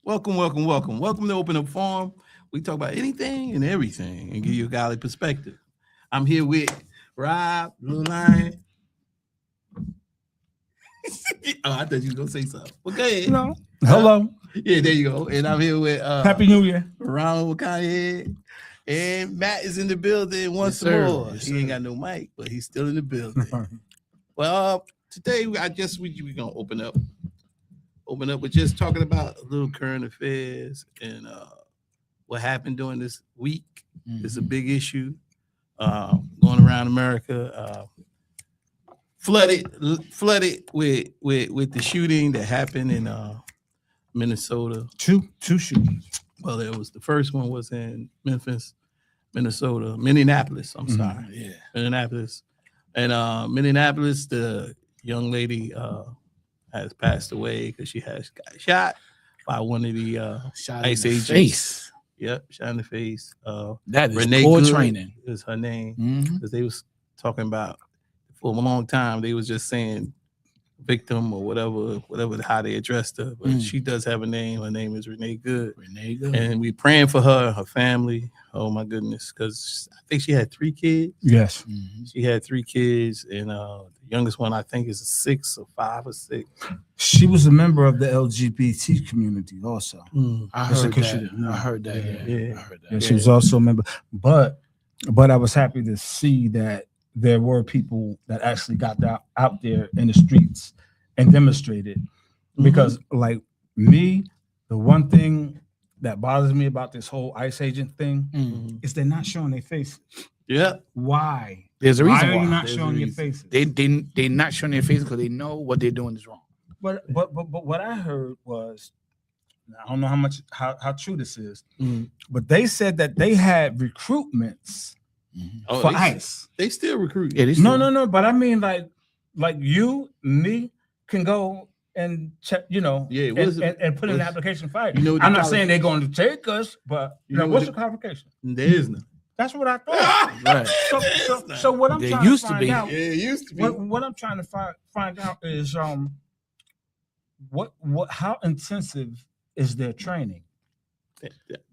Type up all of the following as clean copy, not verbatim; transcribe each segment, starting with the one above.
Welcome, welcome, welcome. Welcome to Open Up Forum. We talk about anything and everything and give you a godly perspective. I'm here with Rob, Blue Lion. I thought you were gonna say something. Okay. No. Hello. Yeah, there you go. And I'm here with Happy New Year. Ronald Kanye. And Matt is in the building once more. He ain't got no mic, but he's still in the building. Well, today we're gonna open up with just talking about a little current affairs and what happened during this week. It's a big issue going around America. Flooded with the shooting that happened in Minnesota. Two shootings. Well, the first one was in Minneapolis. I'm sorry. Yeah. Minneapolis. And Minneapolis, the young lady has passed away because she got shot by one of the ICE agents. Face. Yep, shot in the face. That is Renee poor Good training. is her name. Because they was talking about for a long time, they was just saying victim or whatever how they addressed her. But she does have a name. Her name is Renee Good. Renee Good. And we praying for her family. Oh my goodness, because I think she had 3 kids. Yes. She had 3 kids, and the youngest one I think is 6 or 5 or 6. She was a member of the LGBT community also. I heard that. I heard that. Yeah, she was also a member. But I was happy to see that there were people that actually got out there in the streets and demonstrated. Because like me, the one thing that bothers me about this whole ICE agent thing is they're not showing their faces. Yeah. Why? There's a reason why. Are you not There's showing your faces? They're not showing their faces because they know what they're doing is wrong. But what I heard was, I don't know how true this is, but they said that they had recruitments for ICE. They still recruit. Yeah, No. But I mean, like you, me can go and check, and put in an application for it. I'm not saying they're going to take us, but what's the qualification? There is none. That's what I thought. Right. So what I'm trying to find out, it used to be. What I'm trying to find out is how intensive is their training?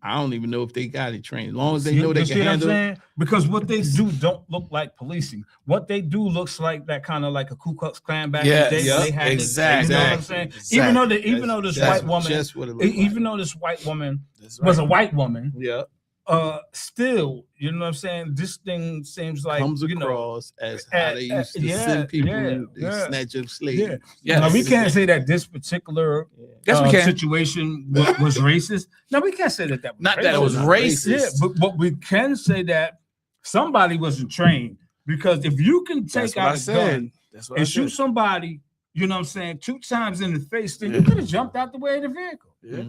I don't even know if they got it trained. As long as they know they can handle it. Because what they do don't look like policing. What they do looks like that kind of like a Ku Klux Klan back in the day. They had exactly. You know what I'm saying? Exactly. Even though this white woman was a white woman. Yeah. Still, you know what I'm saying? This thing seems like comes across as how they used to send people to snatch up slaves. Yeah. Now we can't say that this particular situation was racist. No, we can't say that was not racist. That it was racist. Yeah, but we can say that somebody wasn't trained, because if you can take out a gun and shoot somebody, you know what I'm saying, 2 times in the face, then you could have jumped out the way of the vehicle. Yeah.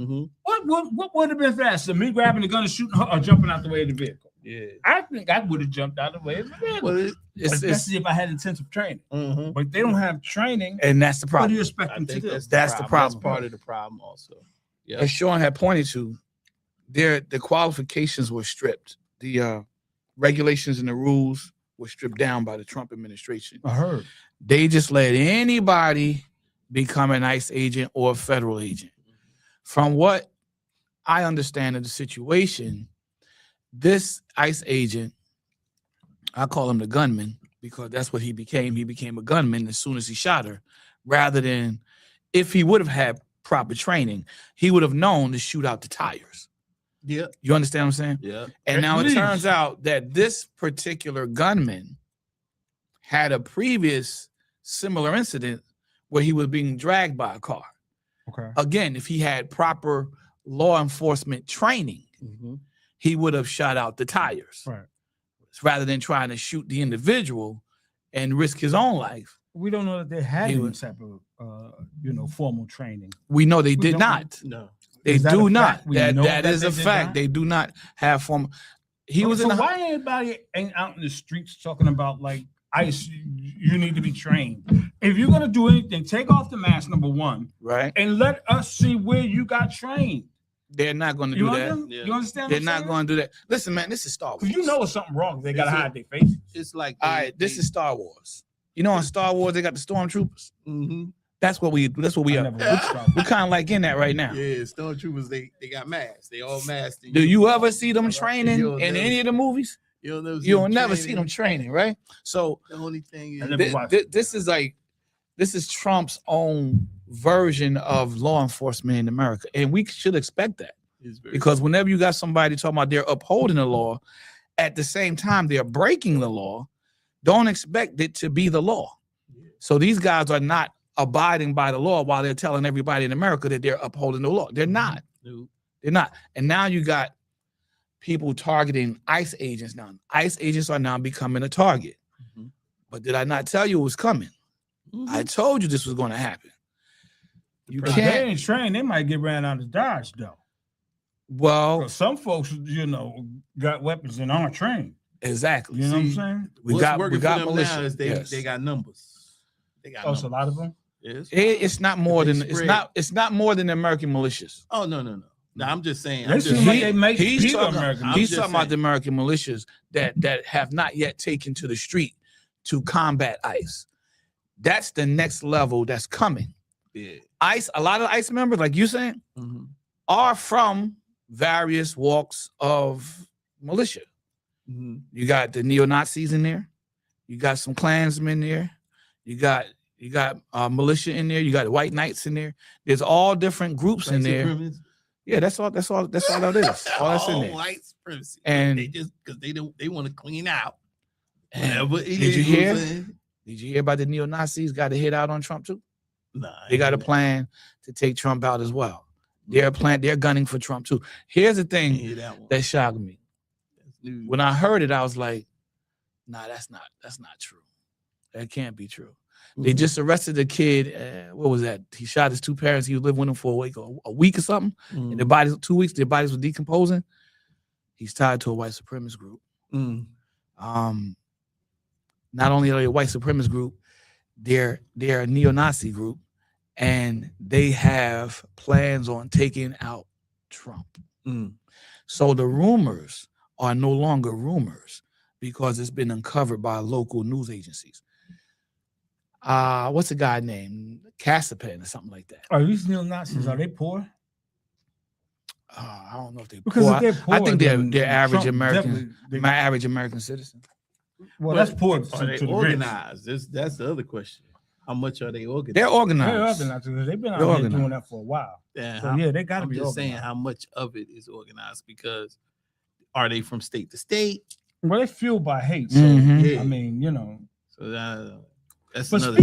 What would have been faster, me grabbing the gun and shooting her, or jumping out the way of the vehicle? Yeah, I think I would have jumped out of the way of the vehicle. Well, especially if I had intensive training. But they don't have training, and that's the problem. What do you expect them to do? That's the problem. That's part of the problem, also. Yeah. As Sean had pointed to, the qualifications were stripped. The regulations and the rules were stripped down by the Trump administration. I heard they just let anybody become an ICE agent or a federal agent. From what I understand of the situation, this ICE agent, I call him the gunman because that's what he became. He became a gunman as soon as he shot her, rather than, if he would have had proper training, he would have known to shoot out the tires. Yeah. You understand what I'm saying? Yeah. And now it turns out that this particular gunman had a previous similar incident where he was being dragged by a car. Okay. Again, if he had proper law enforcement training, he would have shot out the tires, right, rather than trying to shoot the individual and risk his own life. We don't know that they had any type of, formal training. We know they did not. No, they do not. That is a fact. They do not have formal. Why anybody ain't out in the streets talking about like ICE? You need to be trained. If you're gonna do anything, take off the mask, number one, right, and let us see where you got trained. They're not going to do that. You understand? They're not going to do that. Listen, man, this is Star Wars. You know it's something wrong if they got to hide their faces. It's like, all right, this is Star Wars. You know, on Star Wars, they got the stormtroopers. That's what we I are. never went to We're kind of like in that right now. Yeah, stormtroopers, they got masks. They all masked. Do you ever see them Right. training You'll in never- any of the movies? You'll Never see them training, right? So The only thing I is, never watched this is Trump's own version of law enforcement in America, and we should expect that is very because whenever you got somebody talking about they're upholding the law, at the same time they're breaking the law, don't expect it to be the law. Yeah. So these guys are not abiding by the law while they're telling everybody in America that they're upholding the law. They're not. No. They're not. And now you got people targeting ICE agents now. ICE agents are now becoming a target. Mhm. But did I not tell you it was coming? Mhm. I told you this was going to happen. You If they can't. ain't trained, they might get ran out of Dodge though. Well, 'Cause some folks, got weapons and aren't trained. exactly. You know what I'm See, saying? We got working for them militia. now is they Yes. they got numbers. They got Oh, so a lot of them. Yes. It's not more They than it's spread. not more than the American militias. Oh no. No, I'm just saying. They I'm seem just like saying. they make he's people talking, American. I'm he's just talking about saying. the American militias that have not yet taken to the street to combat ICE. That's the next level that's coming. Yeah. ICE, a lot of ICE members, like you saying, Mhm. are from various walks of militia. Mhm. You got the neo-Nazis in there. You got some Klansmen there. You got militia in there. You got white knights in there. There's all different groups in White there. supremacy. Yeah, that's all that is. All that's in Oh, there. white supremacy. And- they just because they want to clean out. And Whatever it did you is, know what hear? I'm saying? Did you hear about the neo-Nazis got a hit out on Trump too? Nah, I They got a ain't plan to take Trump out as well. They're gunning for Trump too. Here's the thing hear that one. that shocked me. That's news. When I heard it, I was like, nah, that's not true. That can't be true. They Mhm. just arrested the kid. What was that? He shot his two parents. He was living with them for a week or something. And their Mhm. bodies, 2 weeks, their bodies were decomposing. He's tied to a white supremacist group. Mhm. Not only are they a white supremacist group, they're a neo-Nazi group, and they have plans on taking out Trump. Mhm. So the rumors are no longer rumors because it's been uncovered by local news agencies. What's the guy named Casapan or something like that? Are these neo-Nazis? Are they poor? I don't know if they're Because poor. if they're poor, I think then they're average Trump American. definitely- My average American citizen. Well, But that's poor Are to they the rich. organized? That's the other question. How much are they organized? They're They're organized. organized. They've been out They're here doing organized. that for a while. Yeah, So yeah, they got to I'm be just saying organized. how much of it is organized because are they from state to state? Well, they're fueled by hate. So Mhm. Yeah. I mean, So that's But another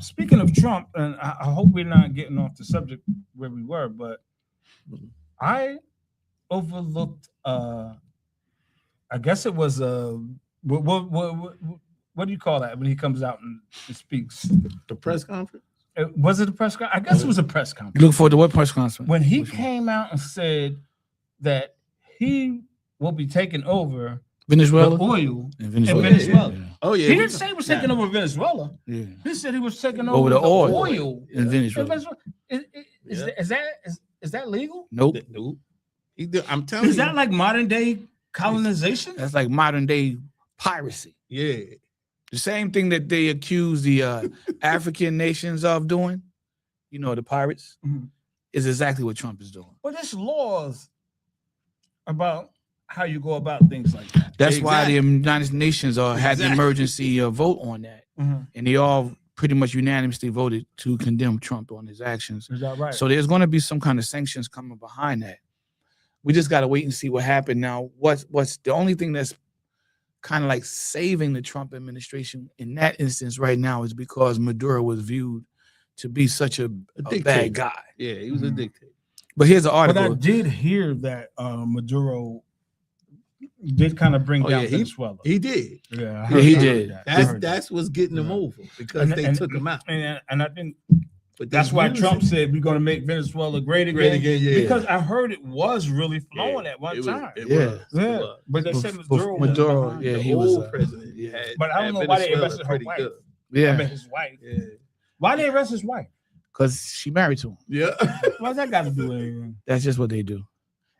speaking thing. of Trump, and I hope we're not getting off the subject where we were, but Mhm. I overlooked. I guess it was what do you call that when he comes out and speaks? the press conference. Was it a press conference? I guess it was a press You conference. look forward to what press conference? When he Which one? came out and said that he will be taking over Venezuela? the oil In Venezuela. Oh yeah, He didn't say he was taking over Venezuela. Yeah. He said he was taking Over over the the oil. oil In in Venezuela. Venezuela. Yeah. Is that legal? Nope. Nope. I'm telling Is you. that like modern day colonization? That's like modern day piracy. Yeah. The same thing that they accuse the African nations of doing, the pirates, Mhm. is exactly what Trump is doing. Well, there's laws about how you go about things like that. That's why the Exactly. United Nations had the Exactly. emergency vote on that. And they all pretty much unanimously voted to condemn Trump on his actions. Is that right? So there's going to be some kind of sanctions coming behind that. We just got to wait and see what happened. Now, what's the only thing that's kind of like saving the Trump administration in that instance right now is because Maduro was viewed to be such a dictator. bad guy. Yeah, he was a Mhm. dictator. But here's an but I article. did hear that Maduro did kind of bring Oh, down yeah, Venezuela. He did. Yeah, I Yeah, he I did. that. I heard that. That's what's getting him Yeah. over because they took him out. And I think But that's they why used Trump it. said we're going to make Venezuela great again. Great again, yeah. Because I heard it was really flowing Yeah, at one it was- time. it Yeah. was, it Yeah, was. but they said Maduro. was Maduro, behind yeah, it. The he was, old president. yeah. had- But I don't had know why they Venezuela arrested her pretty wife. good. I Yeah, mean, his wife. Yeah. Why they arrest his wife? because she married to him. Yeah. What's that got to do with anything? That's just what they do.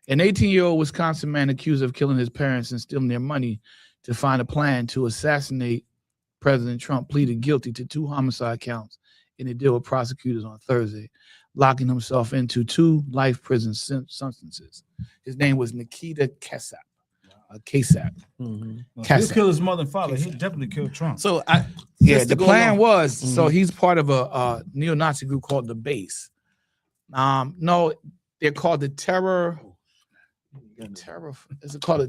An 18-year-old Wisconsin man accused of killing his parents and stealing their money to find a plan to assassinate President Trump pleaded guilty to 2 homicide counts in a deal with prosecutors on Thursday, locking himself into 2 life prison sentences. His name was Nikita Kasap. Kasap. Mhm. He'll Kasap. kill his mother and father. He'll definitely kill Trump. So Yeah, just to the go plan along- was, so Mhm. he's part of a neo-Nazi group called the Base. No, they're called the Terror. Is it called the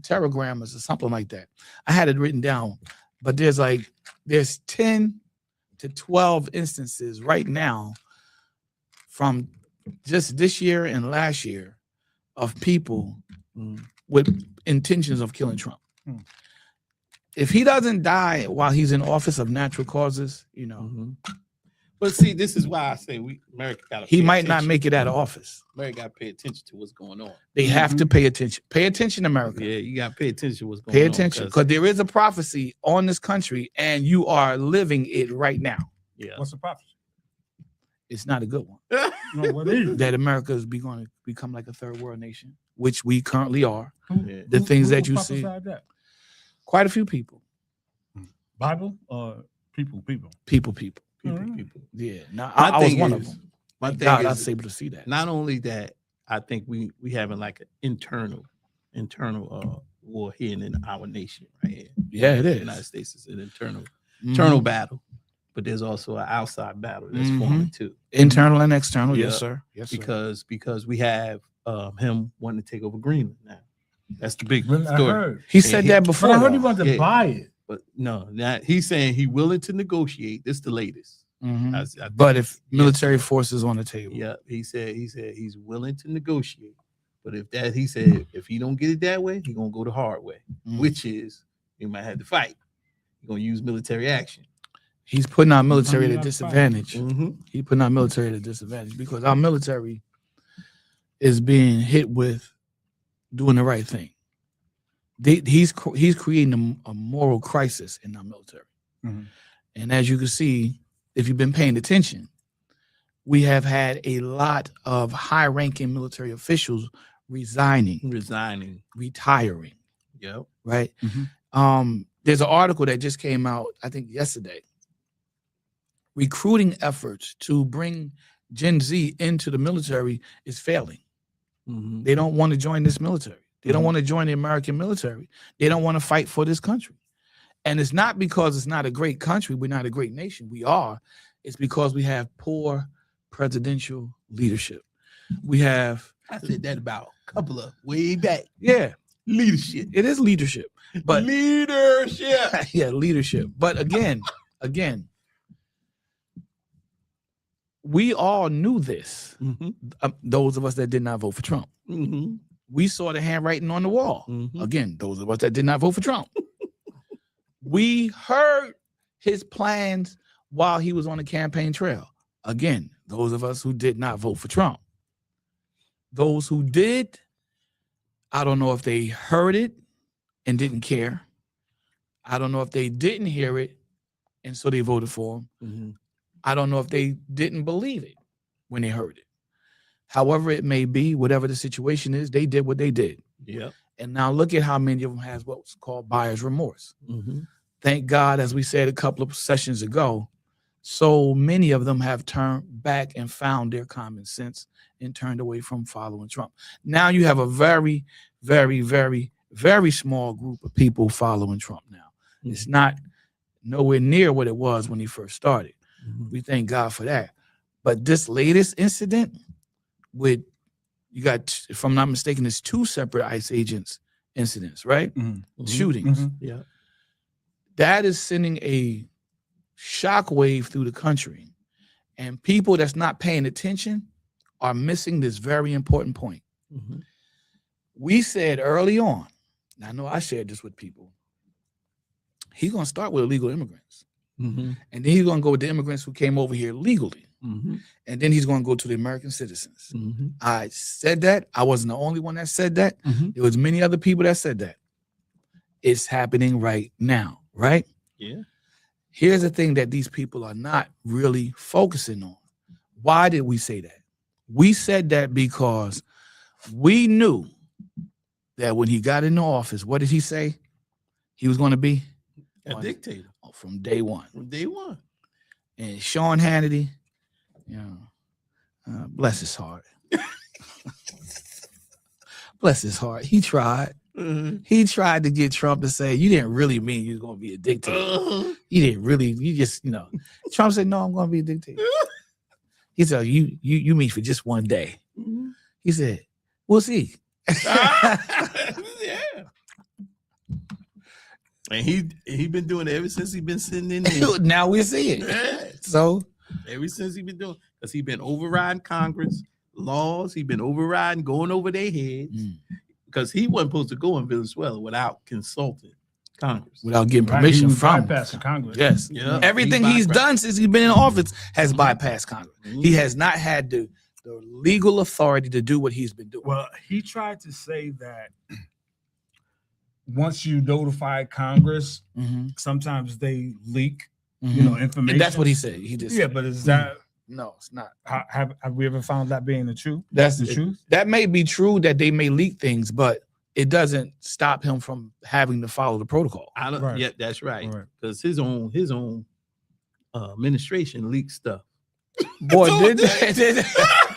Terrorgrammers or something like that? I had it written down, but there's 10 to 12 instances right now from just this year and last year of people with intentions of killing Trump. If he doesn't die while he's in office of natural causes, But see, this is why I say America got to. he might not make it out of office. America got to pay attention to what's going on. They have to pay attention. Pay attention, America. Yeah, you got to pay attention to what's going Pay on. attention, because there is a prophecy on this country, and you are living it right now. Yeah. What's the prophecy? It's not a good one. No, what is it? That America is going to become like a third world nation, which we currently are. Yeah. The things that you see, prophesied that? quite a few people. Bible or people? People. People. Yeah. Now, My I was thing one of is- them. My Thank thing God I is, was able to see that. not only that, I think we having like an internal war here in our nation right here. Yeah, it The is. United States is an internal Mhm. battle, but there's also an outside battle that's Mhm. forming too. Internal and external. Yes, Yeah. sir. Yes, sir. Because we have him wanting to take over Greenland now. That's the big When I story. heard, He said that but before. I heard he though. wanted to Yeah. buy it. But no, not, he's saying he willing to negotiate. This is the latest. Mhm. I think- But if yes. military forces on the table, Yeah, he said he's willing to negotiate. But he said if he don't get it that way, he gonna go the hard way, Mhm. which is he might have to fight. He gonna use military action. he's putting our military at a Coming out of disadvantage. He's putting our military at a disadvantage because our military is being hit with doing the right thing. He's creating a moral crisis in our military. Mhm. And as you can see, if you've been paying attention, we have had a lot of high-ranking military officials resigning, Resigning. retiring, Yep. right? Mhm. There's an article that just came out, I think yesterday. Recruiting efforts to bring Gen Z into the military is failing. Mhm. They don't want to join this military. They don't Mhm. want to join the American military. They don't want to fight for this country. And it's not because it's not a great country. We're not a great nation. We are. It's because we have poor presidential leadership. We have, I said that about a couple of way back. yeah, Leadership. it is leadership. But leadership. yeah, leadership. But again, we all knew this. Those of us that did not vote for Trump. We saw the handwriting on the wall. Again, those of us that did not vote for Trump. We heard his plans while he was on the campaign trail. Again, those of us who did not vote for Trump. Those who did, I don't know if they heard it and didn't care. I don't know if they didn't hear it and so they voted for him. I don't know if they didn't believe it when they heard it. However it may be, whatever the situation is, they did what they did. Yep. And now look at how many of them has what's called buyer's remorse. Thank God, as we said a couple of sessions ago, so many of them have turned back and found their common sense and turned away from following Trump. Now you have a very, very, very, very small group of people following Trump now. It's not nowhere near what it was when he first started. We thank God for that. But this latest incident with, you got, if I'm not mistaken, it's 2 separate ICE agents incidents, right? Shootings. Mhm. Yeah. That is sending a shockwave through the country. And people that's not paying attention are missing this very important point. We said early on, and I know I shared this with people, he's going to start with illegal immigrants. And then he's going to go with the immigrants who came over here legally. And then he's going to go to the American citizens. I said that. I wasn't the only one that said that. There was many other people that said that. It's happening right now, right? Yeah. Here's the thing that these people are not really focusing on. Why did we say that? We said that because we knew that when he got into office, what did he say he was going to be? A dictator From day one. from day one. And Sean Hannity, bless his heart. Bless his heart. He tried. He tried to get Trump to say, you didn't really mean you was going to be a dictator. You didn't really, you just, Trump said, no, I'm going to be a dictator. He said, you mean for just one day. He said, we'll see. Yeah. And he been doing it ever since he been sitting in there. Now we see it. Yeah. So Ever since he been doing, because he been overriding Congress laws, he been overriding, going over their heads. Because he wasn't supposed to go in Venezuela without consulting Congress. without getting Right, permission he was from bypassing Congress. Yes. Yeah. Everything he's done since he's been in office has bypassed Congress. He has not had the legal authority to do what he's been doing. Well, he tried to say that once you notify Congress, sometimes they leak, information. And that's what he said. He just but is that no, it's not. have we ever found that being the truth? That's the truth. That may be true that they may leak things, but it doesn't stop him from having to follow the protocol. I don't. Right. Yeah, that's right. Right. Because his own administration leaked stuff. Boy, did they?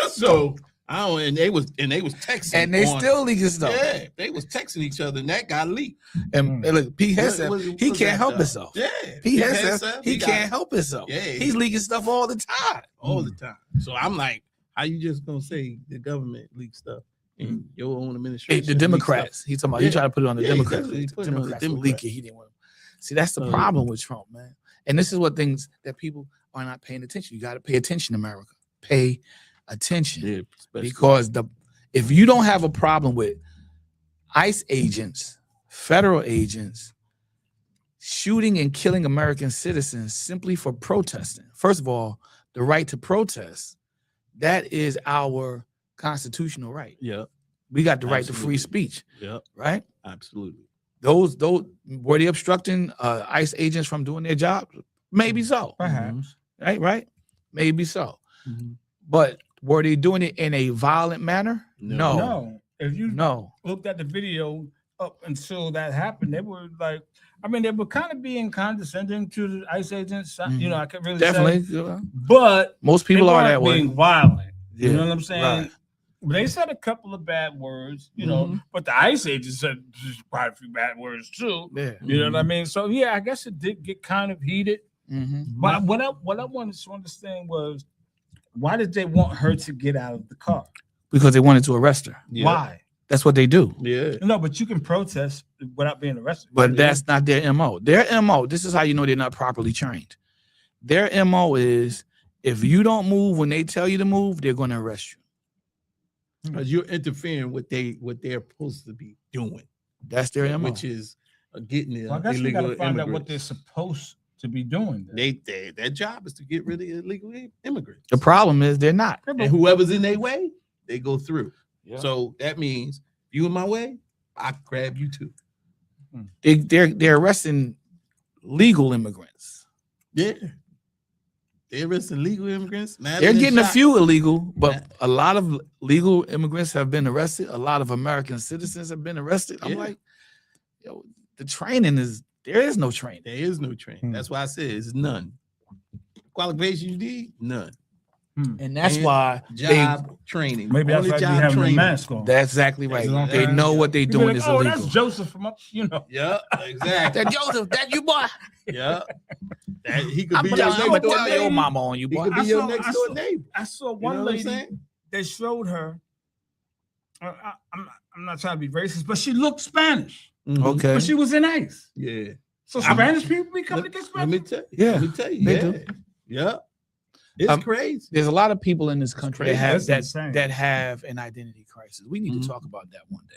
So I don't. And they was texting, And they still leaking stuff. Yeah, they was texting each other, and that got leaked. And look, Pete Hegseth, he can't help himself. Yeah, Pete Hegseth, he can't help himself. Yeah, He's leaking stuff all the time. all the time. So I'm like, how you just gonna say the government leaked stuff in your own Hey, administration? the leaked Democrats. stuff? He's talking about he Yeah. tried to put it on the Yeah, Democrats. exactly. He The put it on the Democrats would Democrats. leak it. He didn't want to. See, that's the So- problem with Trump, man. And this is what things that people are not paying attention. You got to pay attention, America. Pay attention. Yeah, especially- Because if you don't have a problem with ICE agents, federal agents shooting and killing American citizens simply for protesting. First of all, the right to protest, that is our constitutional right. Yeah, We got the right to free Absolutely. speech, yeah, right? absolutely. Those were they obstructing ICE agents from doing their job? Maybe so. Perhaps. Right? Maybe so. Mhm. But were they doing it in a violent manner? No. No, if you No. looked at the video up until that happened, they were like, they were kind of being condescending to the ICE agents. I could really Definitely. say, but Most people they are weren't that way. being violent. Yeah. You know what I'm saying? Right. They said a couple of bad words, Mhm. but the ICE agents said just quite a few bad words too. Yeah. You know what I mean? So yeah, I guess it did get kind of heated. But what I wanted to understand was, why did they want her to get out of the car? Because they wanted to arrest her. Yeah. Why? That's what they do. Yeah. No, but you can protest without being arrested. But that's not their MO. Their MO, this is how you know they're not properly trained. Their MO is if you don't move when they tell you to move, they're going to arrest you. Because you're interfering with what they're supposed to be doing, That's their MO. which is getting the Well, I guess we got illegal to find out what immigrants. they're supposed to be doing. then. Their job is to get rid of illegal immigrants. The problem is they're not. And whoever's in their way, they go through. Yeah. So that means if you in my way, I grab you too. They're arresting legal immigrants. Yeah. They're arresting legal immigrants. Now They're getting a shot. few illegal, but a lot of legal immigrants have been arrested. A lot of American citizens have been arrested. I'm Yeah. like, the training there is no training. There is no training. Hmm. That's why I said it's none. Qualifications you need, none. And that's And why Job training. Maybe that's Only why you job having a training. mask on. that's exactly right. That's They know what they're You be doing like, is oh, illegal. that's Joseph from up, Yeah, exactly. That Joseph, that you boy. Yeah. That he could I'm be your gonna next door tell your neighbor. mama on you, He boy. could be I your saw- next I door saw- neighbor. I saw You one know what I'm lady. saying? They showed her. I'm not trying to be racist, but she looked Spanish. Mhm. Okay. But she was in ICE. Yeah. So I'm- Spanish people be coming to get Let me Spanish. tell you. Yeah, Let me tell you. they Yeah. do. Yeah. It's Um, crazy. There's a lot of people in this country that crazy. have That's insane. that have an identity crisis. We need Mhm. to talk about that one day.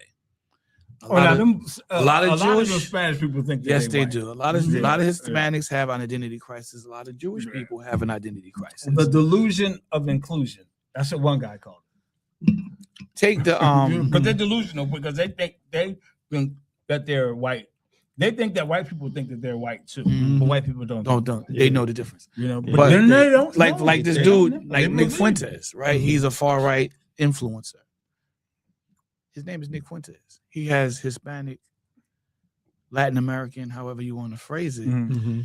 A Oh, lot now of- them, a lot of those Jewish- Spanish people think that yes, they white. do. A lot of Yeah. Hispanics have an identity crisis. A lot of Jewish Yeah. people have an identity crisis. The delusion of inclusion. That's what one guy called Take the it. Because they're delusional because they think that they're white. They think that white people think that they're white too, Mhm. but white people don't. don't they know the difference. You know, Yeah. but then they don't. Like know. like this They dude, don't know. like They Nick believe. Fuentes, right? Mhm. He's a far right influencer. His name is Nick Fuentes. He has Hispanic, Latin American, however you want to phrase it. Mhm. Mm-hmm.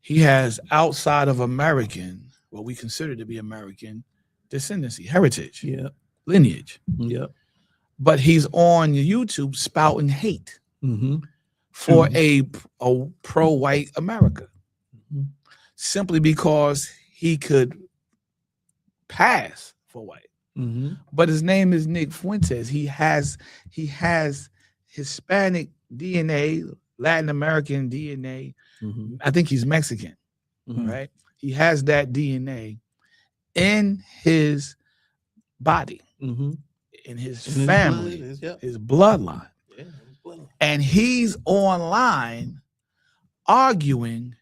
he has outside of American, what we consider to be American descendancy, heritage, Yeah. lineage. Yep. But he's on YouTube spouting hate Mm-hmm. for a pro-white America, Mhm. simply because he could pass for white. Mm-hmm. But his name is Nick Fuentes. He has Hispanic DNA, Latin American DNA. Mm-hmm. I think he's Mexican, Mm-hmm. right? He has that DNA in his body, Mm-hmm. in his And his family, blood is- yep. his bloodline. Yeah, his blood. And he's online arguing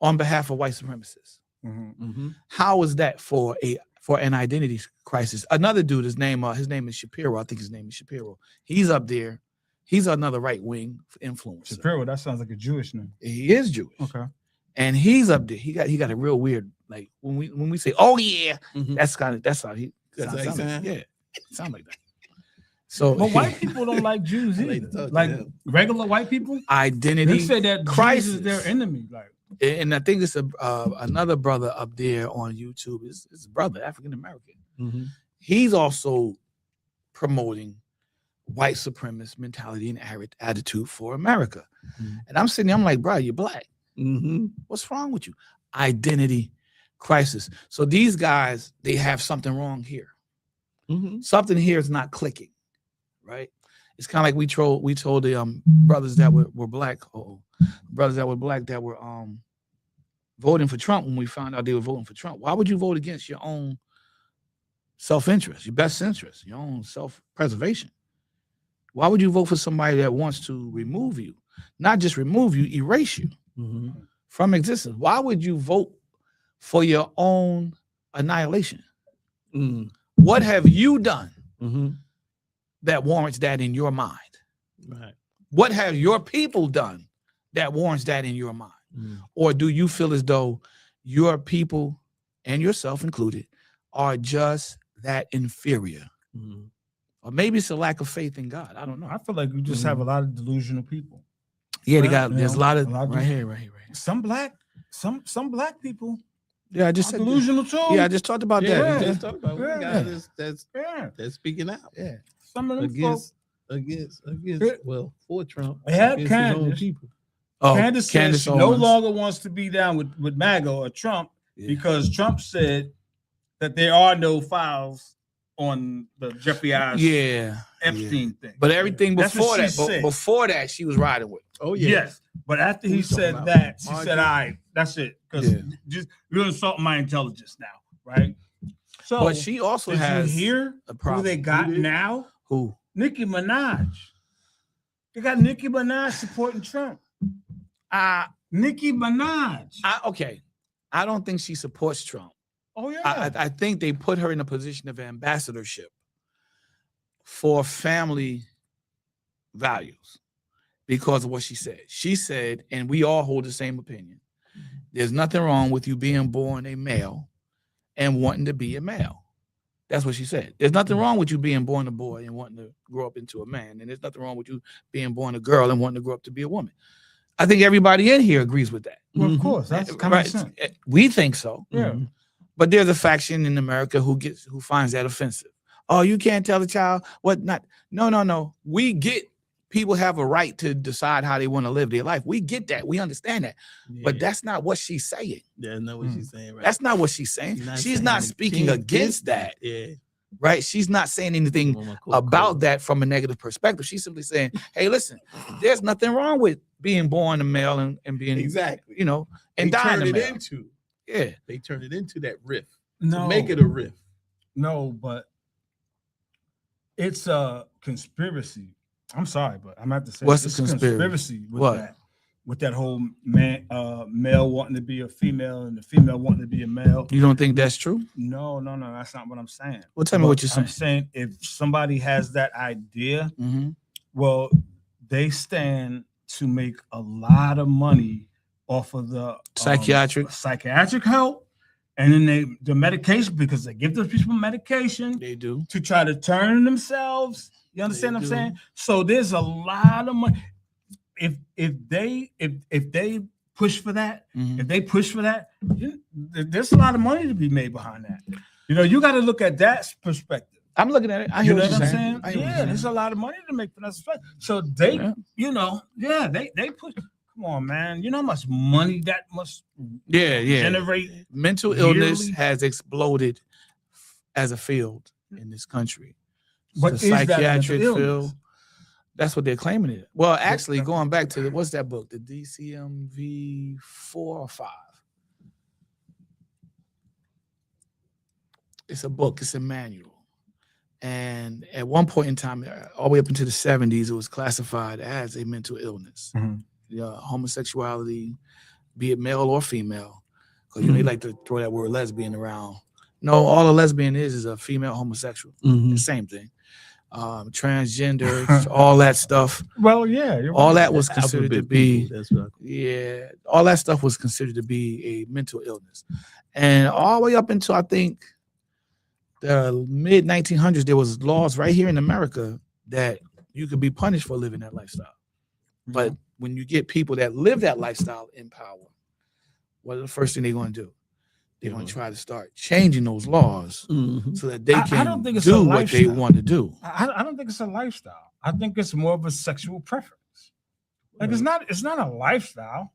on behalf of white supremacists. Mm-hmm. How is that for an identity crisis? Another dude, his name is Shapiro. I think his name is Shapiro. He's up there. He's another right wing influencer. Shapiro, that sounds like a Jewish name. He is Jewish. Okay. And he's up there. He got a real weird, like when we say, oh yeah, Mm-hmm. that's how he That's how he sound like, sound? yeah, sound like that. So But white people don't like Jews I like either. to talk to Like them. regular white people, they identity say that crisis. Jesus is their enemy. Like, and I think it's another brother up there on YouTube. Is his brother, African American. Mm-hmm. He's also promoting white supremacist mentality and attitude for America. Mhm. And I'm sitting there, I'm like, bro, you're black. Mm-hmm. What's wrong with you? Identity crisis. So these guys, they have something wrong here. Mm-hmm. Something here is not clicking, right? It's kind of like we told the brothers that were black, brothers that were black that were voting for Trump when we found out they were voting for Trump. Why would you vote against your own self-interest, your best interest, your own self-preservation? Why would you vote for somebody that wants to remove you? Not just remove you, erase you Mm-hmm. from existence. Why would you vote for your own annihilation? Mm-hmm. What have you done Mm-hmm. that warrants that in your mind? Right. What have your people done that warrants that in your mind? Mm-hmm. Or do you feel as though your people, and yourself included, are just that inferior? Mm-hmm. Or maybe it's a lack of faith in God. I don't know. I feel like you just have a lot of delusional people. Yeah, they Right, got. you There's know, a lot of a lot of right people- here, right here. Some black people Yeah, I just are said. delusional too. Yeah, I just talked about Yeah, that. we just talked about Yeah. one guy that's yeah. speaking out Yeah. Some of them against Yeah. well, for Trump. They have against his own Candace. people. Oh, Candace says she no Owens. longer wants to be down with MAGA or Trump Yeah. because Trump said that there are no files on the Jeffrey Epstein thing. But everything That's before what that, she said. before that, she was riding with. Oh Yes, but after he Who's talking said about that, she Marjorie? said, "All right, that's it." Because Yeah. just you're insulting my intelligence now, right? So, But she also did has you hear a who problem. they got Who did? now? Who? Nicki Minaj. They got Nicki Minaj supporting Trump. Nicki Minaj. Okay. I don't think she supports Trump. Oh yeah. I think they put her in a position of ambassadorship for family values because of what she said. She said, and we all hold the same opinion, there's nothing wrong with you being born a male and wanting to be a male. That's what she said. There's nothing wrong with you being born a boy and wanting to grow up into a man. And there's nothing wrong with you being born a girl and wanting to grow up to be a woman. I think everybody in here agrees with that. Well, of Mhm. course, that's common Right. sense. We think so. Yeah. But there's a faction in America who finds that offensive. Oh, you can't tell a child what not. No. We get people have a right to decide how they want to live their life. We get that. We understand that. But that's not what she's saying. that's not what she's saying, right? That's not what she's saying. She's not She's saying not it. speaking She ain't against that, yeah. right? She's not saying anything about that from a negative perspective. She's simply saying, hey, listen, there's nothing wrong with being born a male and being, Exactly. you know, They and dying turn a it male. into. Yeah. They turn it into that riff. No, To make it a riff. no, but it's a conspiracy. I'm sorry, but I'm gonna have to say What's the it's conspiracy? with What? that. With that whole male wanting to be a female and the female wanting to be a male. You don't think that's true? No, that's not what I'm saying. Well, tell me what you're I'm saying. saying if somebody has that idea, Mm-hmm. well, they stand to make a lot of money off of the psychiatric help, and then the medication because they give those people medication They do. to try to turn themselves. You understand They what I'm do. saying? So there's a lot of money. If they push for that, Mhm. if they push for that, there's a lot of money to be made behind that. You know, you got to look at that perspective. I'm looking at it. I You hear know what what you're I'm saying. saying? Yeah, there's a lot of money to make for that. So they, Yeah. you know, they push. Come on, man. You know how much money that must Yeah. generate? Mental illness yearly? has exploded as a field in this country. But the is that a mental psychiatric illness? field. That's what they're claiming it. Well, actually, going back to what's that book? The DCMV 4 or 5. It's a book. It's a manual. And at one point in time, all the way up into the 70s, it was classified as a mental illness. Mhm. Homosexuality, be it male or female, because they like to throw that word lesbian around. No, all a lesbian is a female homosexual. The same thing. Transgender, all that stuff. Well, yeah, you're All right. that was considered to be, That's what all that stuff was considered to be a mental illness. And all the way up until, I think, the mid 1900s, there was laws right here in America that you could be punished for living that lifestyle. But when you get people that live that lifestyle in power, what are the first thing they're going to do? They're going to try to start changing those laws so that they I can don't think it's a do what they lifestyle. want to do. I don't think it's a lifestyle. I think it's more of a sexual preference. Like it's not a lifestyle.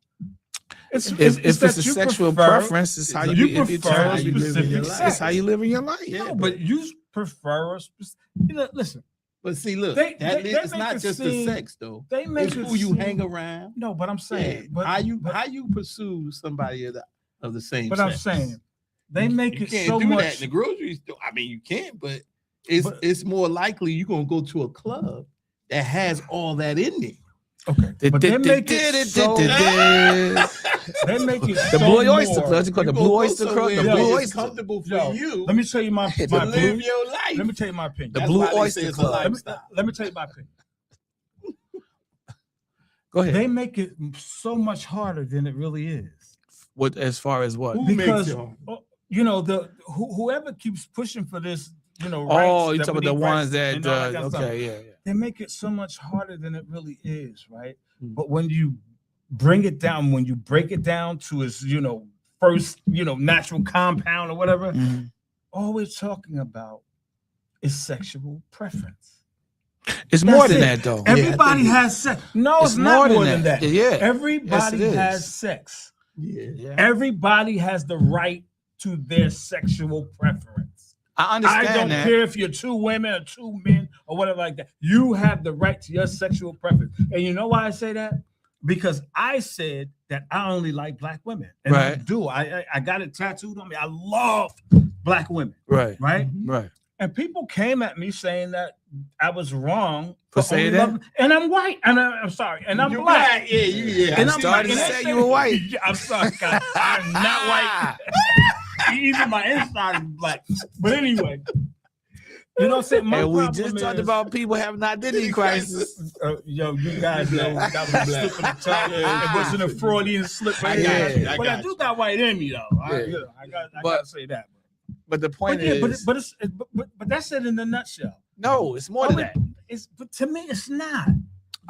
If it's that a you sexual prefer- preference, it's how you you, it's prefer how you live in specific your life. sex. It's how you live in your life. No, but you prefer a listen. But see, look, They it's make not it just the seem- sex though. They make It's it who you seem- hang around. No, but I'm saying, Yeah. but how you pursue somebody of the same But sex. I'm saying they make you it can't so do that much. in the grocery store. I mean, you can't, but it's more likely you're gonna go to a club that has all that in there. Okay, but they make it so. They make it The so Blue Oyster more- Club. It's called the You Blue gonna go Oyster Club. somewhere The Yo, Blue where it's Oyster. comfortable for Yo, you. Let me tell you my to blue. live your life. Let me tell you my opinion. The That's Blue why they say Oyster it's a Club. lifestyle. Let me tell you my opinion. Go ahead. They make it so much harder than it really is. What as far as what? Who Because makes it? you know whoever keeps pushing for this, you know. Oh, rights, you that talking we about the need ones rights that and all kind of stuff. okay, yeah. They make it so much harder than it really is, right? But when you bring it down, when you break it down to its, first, natural compound or whatever, Mhm. all we're talking about is sexual preference. It's more That's than it. that though. Everybody has sex. No, it's not more than that. Yeah. Everybody Yes, it has is. sex. Yeah. Everybody has the right to their sexual preference. I understand I don't that. care if you're two women or two men or whatever like that. You have the right to your sexual preference. And you know why I say that? Because I said that I only like black women. And I Right. do. I got it tattooed on me. I love black women. Right. Right? Right. And people came at me saying that I was wrong For saying only that? loving- and I'm white. And I'm sorry. And I'm You black. Yeah. And I I'm started black. to And I say said- you were white. Yeah, I'm sorry, guys. I'm not white. Even my inside is black. But anyway, you know what I'm saying? My And we problem just talked is- about people having an identity crisis. Yo, you guys know that was a slip of the tongue. It wasn't a Freudian slip. I of the got tongue. you, I But got I do you. got white in me, though. I Yeah. gotta But- say that. But the point But yeah, is, but that's it in a nutshell. no, it's more than that. But to me, it's not.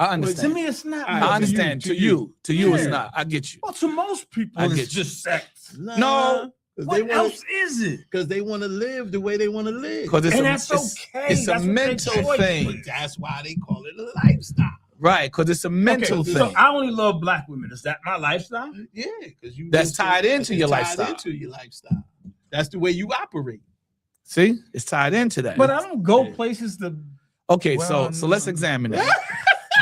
I To understand. me, it's not. I understand. To you, it's Yeah. not. I get you. Well, to most people, I it's get you. just sex. No, What else is it? Because they want to live the way they want to live. because it's And a, that's it's, okay. it's a That's what they mental choice. thing, But that's why they call it a lifestyle. right? Because it's a mental Okay, thing. so I only love black women. Is that my lifestyle? Yeah, because you That's live tied into your lifestyle. Into your lifestyle. That's the way you operate. See, it's tied into that. But I don't go Yeah. places to. okay, Well, so let's examine that.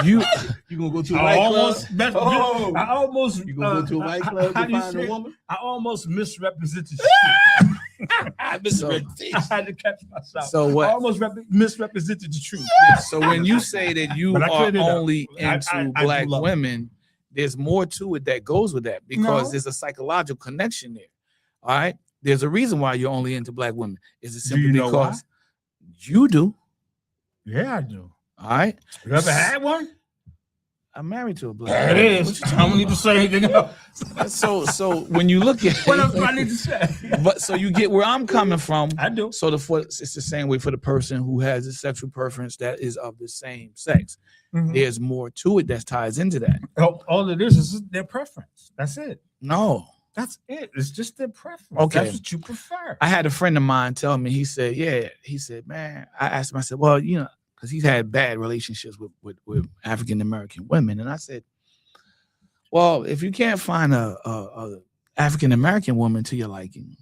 You You gonna go to a I white club? almost. I almost. You gonna go to a white club how to do you find say a it? woman? I almost misrepresented shit. So- I had to catch myself. So what- I almost misrepresented the truth. so when you say that you But I are cleared it up. only I into do black love it. women, there's more to it that goes with that because No. there's a psychological connection there. All right. There's a reason why you're only into black women. Is it Do simply you know why? because you do? Yeah, I do. All right. You ever had one? I'm married to a black. There it woman. is. I don't need to say anything else. So when you look at What else do I need to say? but so you get where I'm coming from. I do. So it's the same way for the person who has a sexual preference that is of the same sex. Mhm. There's more to it that ties into that. All it is their preference. That's it. No, That's it. It's just their preference. Okay. That's what you prefer. I had a friend of mine tell me. He said, man. I asked him. I said, well, because he's had bad relationships with African American women, and I said, well, if you can't find a African American woman to your liking,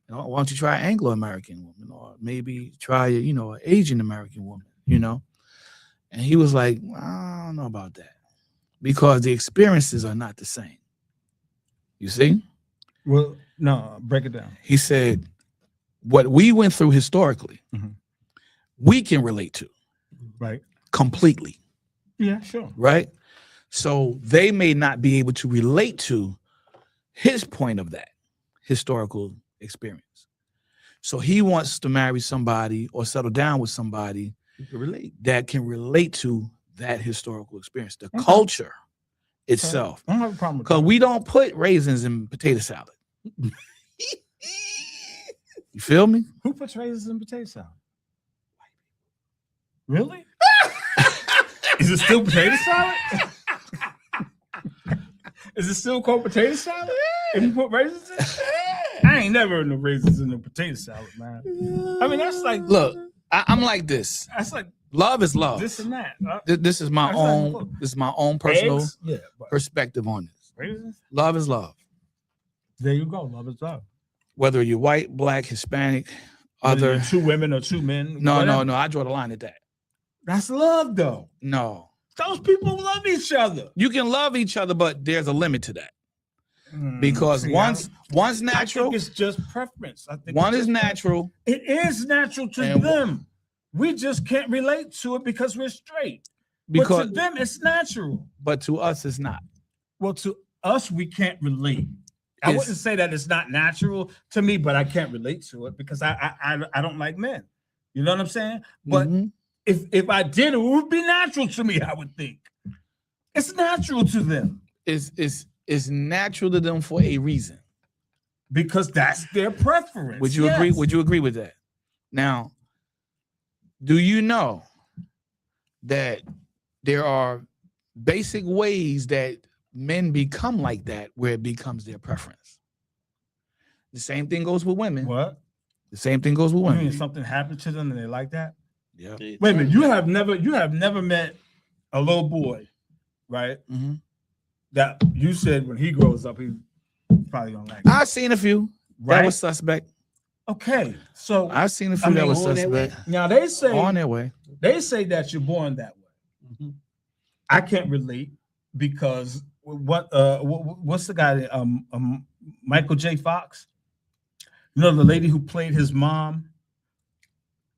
why don't you try Anglo American woman, or maybe try an Asian American woman, And he was like, I don't know about that, because the experiences are not the same. You see? Well, no, break it down. He said, what we went through historically, Mhm. we can relate to Right. completely, Yeah, sure. right? So they may not be able to relate to his point of that historical experience. So he wants to marry somebody or settle down with somebody You can relate. that can relate to that historical experience, the Okay. culture itself. I don't have a problem with Because that. we don't put raisins in potato salad. You feel me? Who puts raisins in potato salad? Really? Is it still potato salad? Is it still called potato salad? If you put raisins in? I ain't never heard no raisins in the potato salad, man. I mean, that's like Look, I'm like this. that's like Love is love. this and that. This is my That's own. like- This is my own personal Eggs? Yeah, but perspective on this. raisins? Love is love. There you go. Love is love. Whether you're white, black, Hispanic, Whether other. you're 2 women or 2 men. No. whatever. I draw the line at that. That's love, though. No, Those people love each other. you can love each other, but there's a limit to that, because See, one's I natural. think it's just preference. I think One it's is just- natural. It is natural to And- them. We just can't relate to it because we're straight. Because but to them, it's natural. but to us it's not. Well, to us, we can't relate. I It's- wouldn't say that it's not natural to me, but I can't relate to it because I don't like men. You know what I'm saying? But Mhm. if I did, it would be natural to me. I would think it's natural to them It's natural to them for a reason. because that's their preference. Would you agree? Yes. Would you agree with that? Now, do you know that there are basic ways that men become like that where it becomes their preference? The same thing goes with women. What? The same thing goes with I mean, women. something happened to them and they like that. Yeah. Wait a minute, you have never met a little boy, right? Mhm. That you said when he grows up, he probably gonna like it, I've seen a few that right? was suspect. Okay, so I've seen a few I that mean, was on their way. suspect. now they say On their way. that you're born that way. Mhm. I can't relate because what's the guy? Michael J. Fox. You know the lady who played his mom.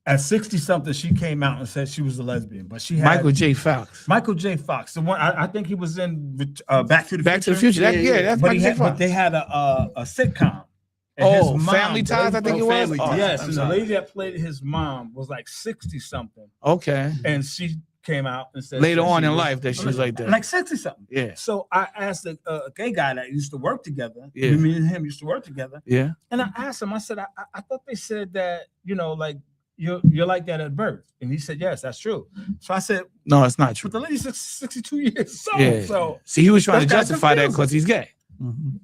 At 60 something, she came out and said she was a lesbian, but she had Michael J. Fox. Michael J. Fox, the one I think he was in Back to the Back to the Future. Future. That, Yeah, yeah, yeah. that's But, Michael J. but Fox. they had a sitcom. And Oh, his mom- Family Ties, I think it was. Family Oh, Ties. Yes, I'm and the sorry. lady that played his mom was like 60 something, Okay. and she came out and said Later that on she in was- life that she was like that. like 60 something. Yeah. So I asked a gay guy that used to work together. Yeah. Me and him used to work together, Yeah. and I asked him. I said, I thought they said that like you're like that at birth, and he said, yes, that's true. So I said, No, it's not true. but the lady's 62 years old. Yeah. So See, he was trying to That's justify that confusing. because he's gay. Mhm.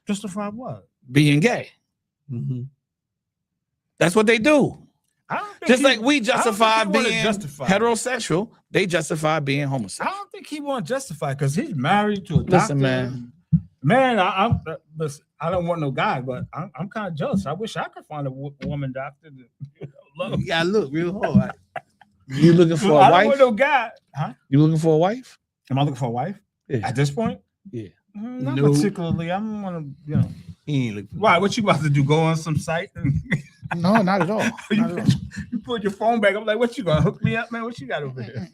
justify what? Being gay. Mhm. That's what they do. I don't think Just he- like we I don't think justify he wanna being justify. heterosexual, they justify being I homosexual. don't think he want to justify because he's married to a doctor. Listen, man. Man, listen, I don't want no guy, but I'm kind of jealous. I wish I could find a woman doctor to love. You gotta look real hard. You looking for I a don't want wife? no guy. Huh? You looking for a wife? Am I looking for a wife Yeah. at this point? Yeah. Not No. particularly. I don't want to, He ain't looking. Why? What you about to do? Go on some site? And No, not at all. you, Not at all. you put your phone back. I'm like, what you gonna hook me up, man? What you got over here?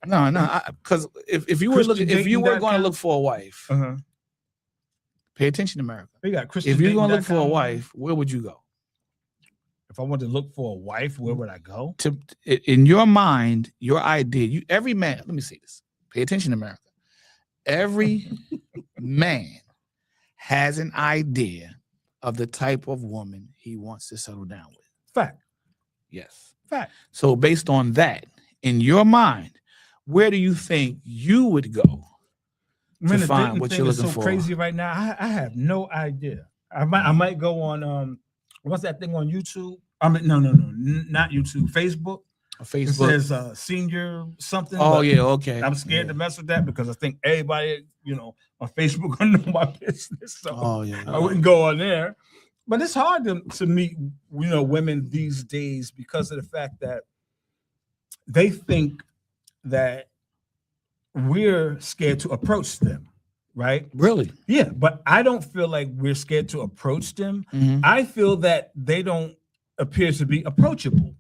No, because if you were looking, if you were going to ChristianDating.com? look for a wife, Uh-huh. pay attention to America. We got Christian. If you're going to look for a wife, where would you go? if I wanted to look for a wife, where would I go? In your mind, your idea, every man, let me say this. Pay attention to America. every man has an idea of the type of woman he wants to settle down with. Fact. Yes. Fact. So based on that, in your mind, where do you think you would go Man, to find what you're is looking so for? crazy right now. I have no idea. I might go on what's that thing on YouTube? I mean, no, not YouTube. Facebook. Facebook. It says senior something. Oh but yeah, okay. I'm scared to mess with that because I think everybody, on Facebook gonna know my business. So Oh yeah. I wouldn't go on there. But it's hard to meet, women these days because of the fact that they think that we're scared to approach them, right? Really? Yeah, but I don't feel like we're scared to approach them. Mhm. I feel that they don't appear to be approachable.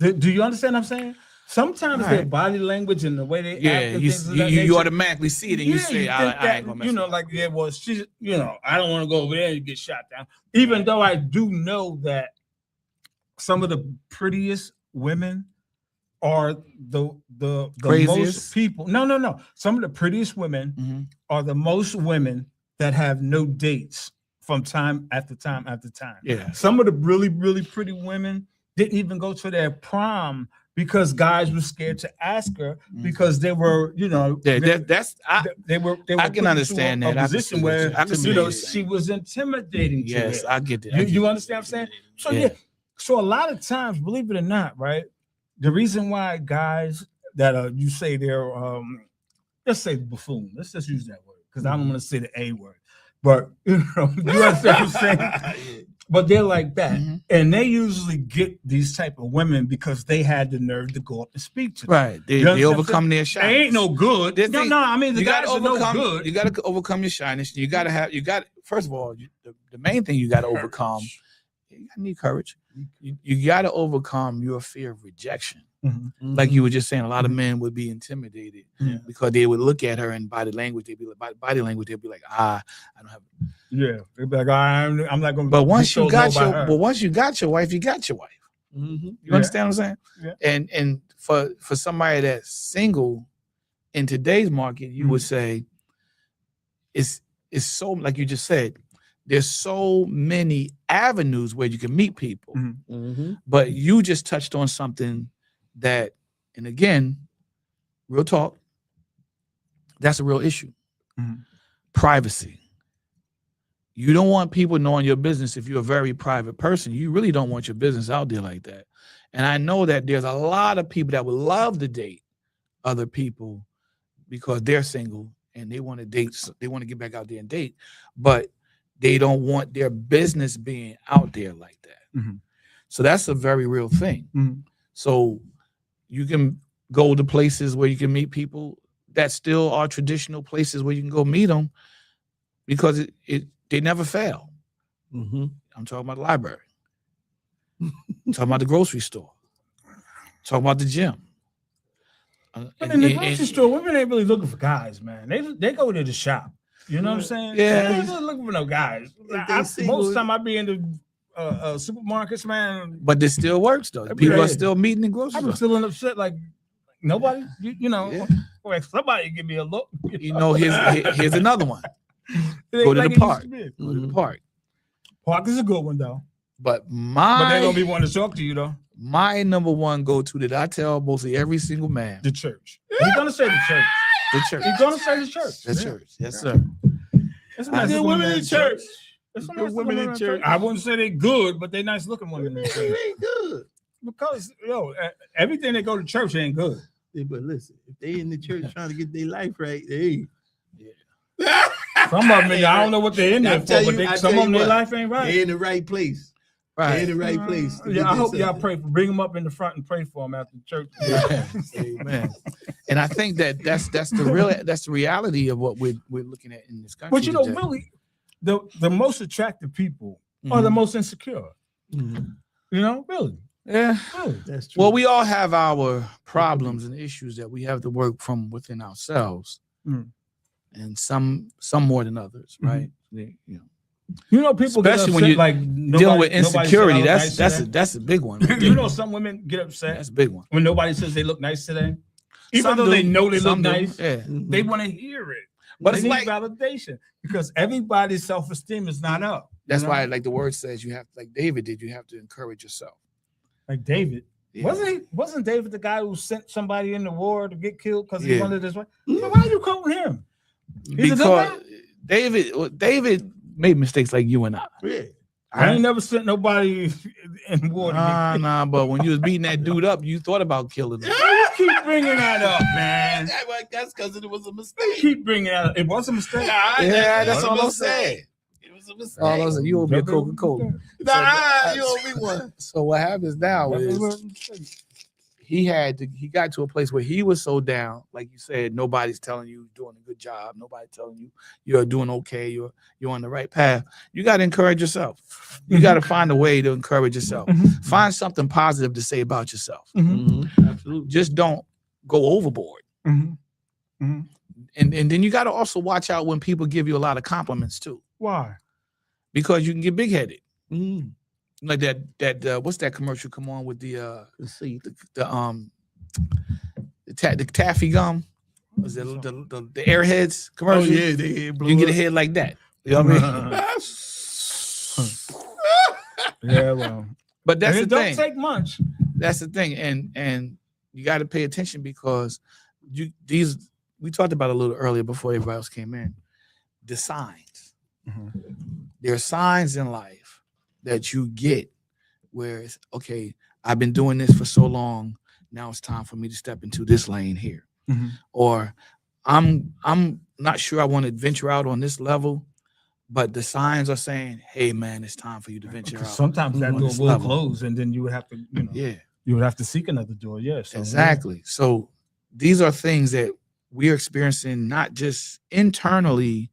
Do you understand what I'm saying? Sometimes All their right. body language and the way they Yeah, act and you, things of you, that you nature, automatically see it and you say, think I ain't gonna mess with her. like, yeah, well, she's, I don't want to go over there and get shot down. Even though I do know that some of the prettiest women are the Craziest? most people. No. Some of the prettiest women Mhm. are the most women that have no dates from time after time after time. Yeah. Some of the really, really pretty women didn't even go to their prom because guys were scared to ask her because they were, Yeah, they were I put can into understand a that. I can position see what where I can see what you're she saying. was intimidating to Yes, them. I get it. You understand what I'm saying? So Yeah. so a lot of times, believe it or not, right? The reason why guys that are you say they're let's say buffoon, let's just use that word because I don't want to say the A word, but you understand what I'm saying? But they're like that, Mhm. and they usually get these type of women because they had the nerve to go up and speak to them. Right. They You understand what I'm overcome their They shyness. ain't no good. This No, thing- I mean the You guys gotta are no overcome. good. You gotta overcome your shyness. First of all, the main thing you gotta overcome. You need courage. You gotta overcome your fear of rejection. Mhm. Like you were just saying, a lot of men would be intimidated Yeah. because they would look at her and body language. They'd be like, I don't have. Yeah, they'd be like, I'm not gonna. But once be you told got no by your, her. but once you got your wife, you got your wife. Mm-hmm. You understand what I'm saying? Yeah. And for somebody that's single in today's market, you would say it's so, like you just said, there's so many avenues where you can meet people. Mm-hmm. But you just touched on something that, and again, real talk, that's a real issue. Mhm. Privacy. You don't want people knowing your business if you're a very private person. You really don't want your business out there like that. And I know that there's a lot of people that would love to date other people because they're single and they want to date, they want to get back out there and date, but they don't want their business being out there like that. Mhm. So that's a very real thing. Mhm. So you can go to places where you can meet people that still are traditional places where you can go meet them because they never fail. Mm-hmm. I'm talking about the library. I'm talking about the grocery store. Talking about the gym. But in the grocery store, women ain't really looking for guys, man. They go to the shop. You know what I'm saying? Yeah. They ain't really looking for no guys. Most time I be in the supermarkets, man. But this still works though. That'd be People are right. still meeting in grocery I be stores. feeling upset like nobody, Yeah. or somebody give me a look. You know, here's another one. It ain't Go to like the it used park. to be. Go to the park. Park is a good one though. But But they gonna be my wanting to talk to you though. number one go-to that I tell mostly every single man, The church. He's gonna say the church. the church. He's gonna say the church. The Yeah. church. Yes, sir. There's some I nice get looking women women in church. There's some Good nice women in church. I wouldn't say they're good, but they nice looking women in They church. ain't good. Because everything they go to church ain't good. Yeah, but listen, if they in the church trying to get their life right, they Some of them, I don't know what they're in there I for, tell but you- I some tell of them, you their what, life ain't right. they in the right place. They in Right. the right place. to Yeah, get I hope this y'all up. pray for bring them up in the front and pray for them after church. Amen. And I think that's the reality of what we're looking at in this country. But you know, today. really, the most attractive people are the Mhm. most insecure. Mhm. You know, really. Yeah. Really. That's true. Well, we all have our problems and issues that we have to work from within ourselves, Mm. and some more than others, right? You know, people Especially get when upset, you're like dealing nobody- with nobody said I insecurity. look nice That's today. that's a big one. right You there. know, some women get upset That's a big one. when nobody says they look nice today. Even Some though do. they know they Some look do. nice, Yeah. they want to hear it. But They it's need like validation because everybody's self-esteem is not up. that's you know? why, like the word says, you have, like David did, you have to encourage yourself. Like David. Yeah. Wasn't David the guy who sent somebody in the war to get killed because he Yeah. wanted his wife? So why are you quoting him? He's a good Because guy? David made mistakes like you and I. Yeah. I ain't never sent nobody in war to get killed. Nah, but when you was beating that dude up, you thought about killing him. Why you keep bringing that up, man? That's because it was a mistake. Keep bringing that up. It was a mistake. Yeah, that's what all I'm I'm saying. It was a mistake. All I'm saying, you owe me a Coca-Cola. Nah, you owe me one. So what happens now is he got to a place where he was so down, like you said, nobody's telling you you're doing a good job, nobody telling you you're doing okay, you're on the right path. You got to encourage yourself. You got to find a way to encourage yourself. Find something positive to say about yourself. Absolutely. Just don't go overboard. And then you got to also watch out when people give you a lot of compliments too, Why? because you can get big-headed. Like that what's that commercial come on with the taffy gum? Was it the Airheads commercial? Oh yeah, they You can get a head like that. You know what I mean? Yeah, well. But that's And the it thing. don't take much. That's the thing, and you got to pay attention because we talked about it a little earlier before everybody else came in. The signs. There are signs in life that you get where it's okay. I've been doing this for so long. Now it's time for me to step into this lane here, or I'm not sure I want to venture out on this level, but the signs are saying, "Hey, man, it's time for you to venture out." Sometimes that on door this will level. close, and then you would have to, you would have to seek another door. Yes, Exactly. So these are things that we're experiencing not just internally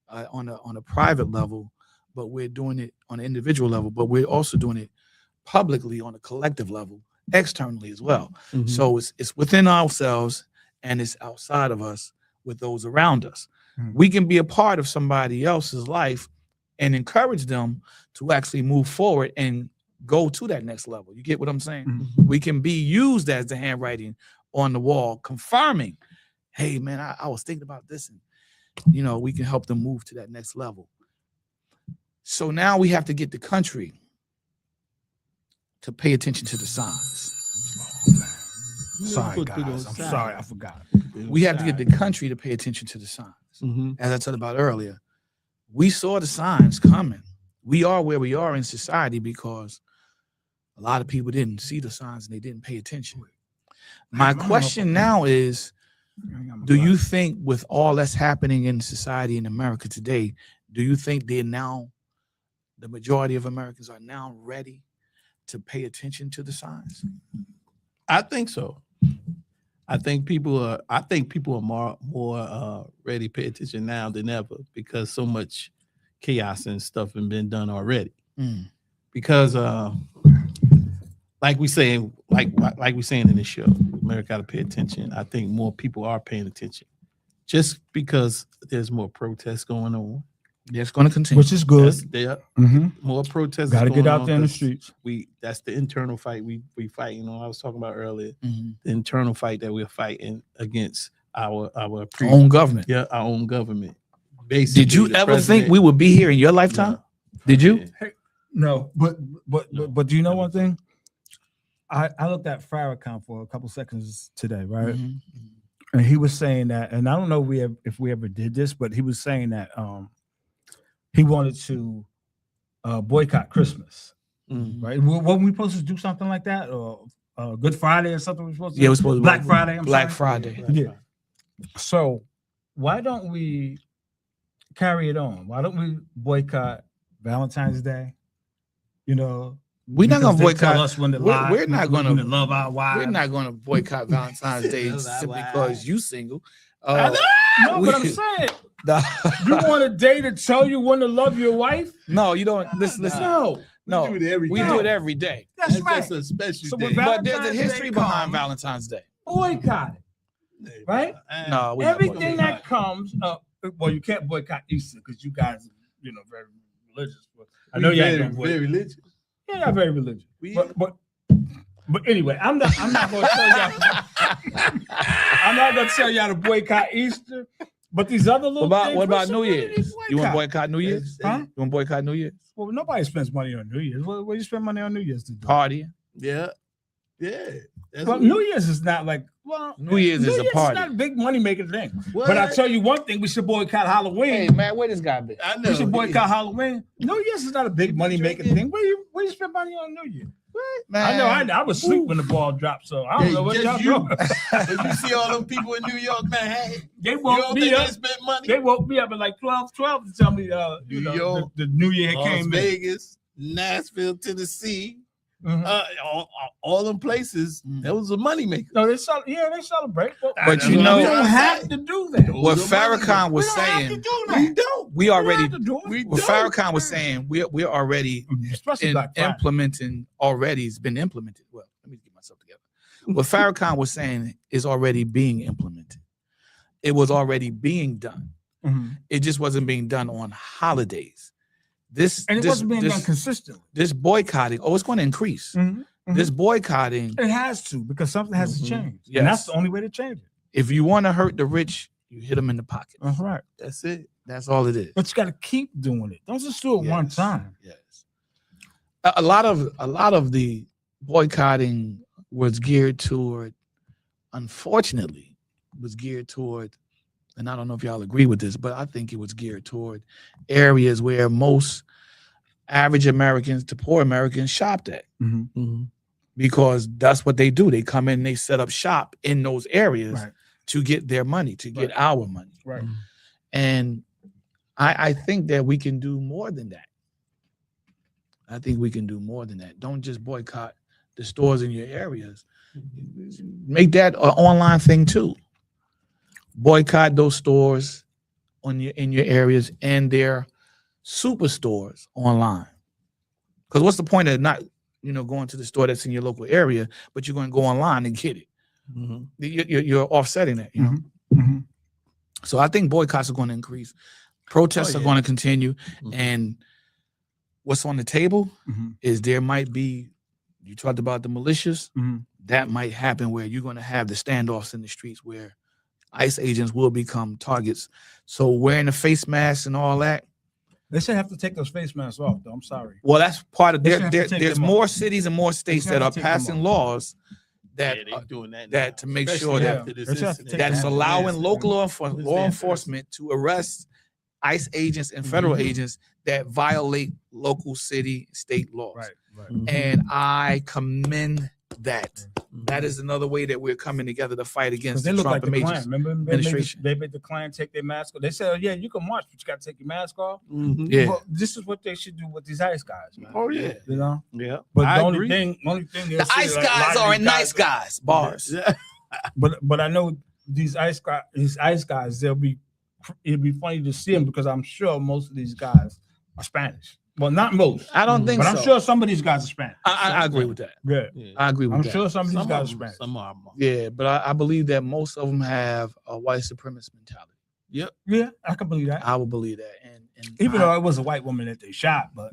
on a private level, but we're doing it on an individual level, but we're also doing it publicly on a collective level, externally as well. So it's within ourselves and it's outside of us with those around us. We can be a part of somebody else's life and encourage them to actually move forward and go to that next level. You get what I'm saying? We can be used as the handwriting on the wall, confirming, hey, man, I was thinking about this. And, we can help them move to that next level. So now we have to get the country to pay attention to the signs. Sorry, guys. I'm sorry, I forgot. We have to get the country to pay attention to the signs. As I talked about earlier, we saw the signs coming. We are where we are in society because a lot of people didn't see the signs and they didn't pay attention. My question now is, do you think with all that's happening in society in America today, do you think the majority of Americans are now ready to pay attention to the signs? I think so. I think people are more ready to pay attention now than ever because so much chaos and stuff has been done already. Because like we saying in this show, America got to pay attention. I think more people are paying attention just because there's more protests going on. It's going to continue, which is good. More protests. Got to get out there in the streets. That's the internal fight we fight. I was talking about earlier. The internal fight that we're fighting against our own government. Yeah, our own government. Basically, did you ever think we would be here in your lifetime? No. Did you? No, but do you know one thing? I looked at Farrakhan for a couple seconds today, right? And he was saying that, and I don't know if we ever did this, but he was saying that he wanted to boycott Christmas, right? Weren't we supposed to do something like that, or Good Friday or something? We're supposed to. Yeah, we're supposed to. Black Friday. Black Friday. Yeah. So why don't we carry it on? Why don't we boycott Valentine's Day? We're not gonna boycott us when we're not gonna love our wives. We're not gonna boycott Valentine's Day simply because you single. No, but I'm saying you want a day to tell you when to love your wife? No, you don't. Listen. No, we do it every day. We do it every day. That's right. That's a special day. But there's a history behind Valentine's Day. Boycott it, right? No, everything that comes up. Well, you can't boycott Easter because you guys, very religious. I know you're very religious. Yeah, very religious. But anyway, I'm not going to tell y'all. I'm not going to tell y'all to boycott Easter. But these other little things, What about we New should Year's? really You want to boycott New Year's? Huh? You want to boycott New Year's? Well, nobody spends money on New Year's. What do you spend money on New Year's to do? Party. Yeah. That's Well, what- New Year's is not like New Year's is a party. It's not a big money making thing. What? But I'll tell you one thing: we should boycott Halloween. Hey man, where this guy been? I know. We should boycott Halloween. New Year's is not a big money making thing. Where you spend money on New Year? Man, I know. I was asleep when the ball dropped, so I don't Hey, know what just y'all you. doing. If you see all them people in New York, man, hey, They you woke don't me think they up. spend money? They woke me up at like 12 to tell me, New York, the New Year Las came in. Vegas, Nashville, Tennessee, Mhm. all them places. That was a moneymaker. No, they celebrate. But we you know- don't have to do that. what Those are money Farrakhan was we don't have to saying, do We that. don't. we We don't already. have to do it. We What don't. Farrakhan was saying, we're already Especially Black Friday. implementing already. It's been implemented. Well, let me get myself together. What Farrakhan was saying is already being implemented. It was already being done. Mhm. It just wasn't being done on holidays. This And it this, wasn't being this, done consistently. this boycotting. Oh, it's going to increase. Mhm. This boycotting. It has to, because something has to Mhm. change. Yes. And that's the only way to change it. If you want to hurt the rich, you hit them in the pocket. That's right. That's it. That's all it is. But you got to keep doing it. Don't just do it one Yes. time. Yes. A lot of the boycotting was geared toward, unfortunately, and I don't know if y'all agree with this, but I think it was geared toward areas where most average Americans to poor Americans shopped at, because that's what they do. They come in, they set up shop in those areas Right. to get their money, to get our money. Right. And I think that we can do more than that. I think we can do more than that. Don't just boycott the stores in your areas. Make that an online thing too. Boycott those stores in your areas and their superstores online. Because what's the point of not going to the store that's in your local area, but you're going to go online and get it? You're offsetting that. You know. Mhm. So I think boycotts are going to increase. Protests Oh, are yeah. going to continue. Mhm. And what's on the table Mhm. is there might be, you talked about the militias, Mhm. that might happen where you're going to have the standoffs in the streets where ICE agents will become targets. So wearing the face masks and all that, They should have to take those face masks off, though. I'm sorry. well, that's part of They should have to take there's them off. more cities and more states should that have are to take them passing off. laws that Yeah, they doing that. that now, to make especially sure that- after this They should have to incident. take that is them off. allowing local Wednesday. law enforcement to arrest ICE agents and federal Mhm. agents that violate local city state laws. Right. Mhm. And I commend that. Mhm. That is another way that we're coming together to fight Because against they the look Trump like the Klan. images. Remember, administration. they made the Klan take their mask off. They said, "Oh, yeah, you can march, but you got to take your mask off." Mhm. Yeah. Well, this is what they should do with these ICE guys, man. Oh yeah. You know. Yeah. But I the only agree. thing The ICE guys are nice guys. Bars. Yeah. But I know these ICE guys, it'll be funny to see them because I'm sure most of these guys are Spanish. Well, not most, I don't think but so. I'm sure some of these guys are Spanish. I agree with that. Yeah, Yeah. I agree with I'm that. sure some of these Some guys of are them, Spanish. some of them. Yeah, but I believe that most of them have a white supremacist mentality. Yeah, I can believe that. I would believe that. And Even though it was a white woman that they shot, but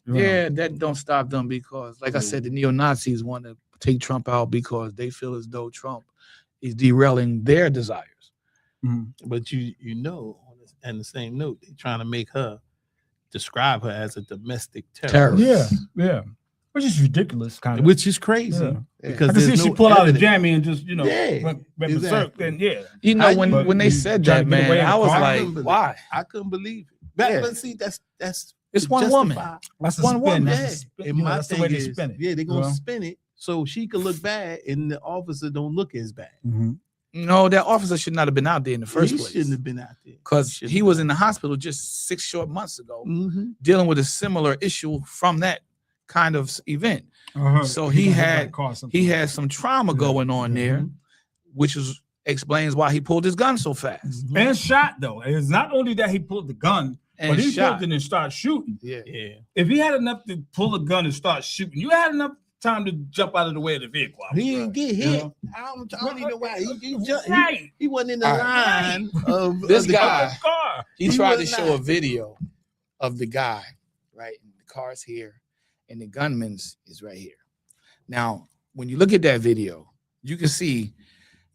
you know. yeah, that don't stop them because, like I said, the neo-Nazis want to take Trump out because they feel as though Trump is derailing their desires. Mhm. But you know, on the same note, they're trying to make her describe her as a domestic terrorist. Yeah, which is ridiculous, kind of. Which is crazy Yeah. because I can see there's she no pulled out a evidence. jammy and just Yeah, went berserk. exactly. Then yeah, You know, I- when they you said trying that, to get away man, in the I was car? like, why? I couldn't believe it. Yeah. But see, that's It's to one woman. justify- that's a One spin. woman, That's Yeah, a spin. and You know, my that's the thing way they is, spin it. yeah, they're gonna you know? spin it so she could look bad, and the officer don't look as bad. Mhm. No, that officer should not have been out there in the first He place shouldn't have been out there because Shouldn't he have was been in the hospital just 6 short months ago Mhm. dealing with a similar issue from that kind of event. Uh-huh. So He he gonna hit had- that car sometime. He had some trauma Yeah, going on there, Mhm. which explains why he pulled his gun so fast Mhm. and shot though. It's not only that he pulled the gun, and but he shot. pulled it and started shooting. Yeah. Yeah, If he had enough to pull a gun and start shooting, you had enough time to jump out of the way of the vehicle. I he was didn't get you hit. know? I don't even know why he Right. he wasn't in the All line of This of the guy- car. Car. He He tried to was show not. a video of the guy, right? And the car's here, and the gunman's is right here. Now, when you look at that video, you can see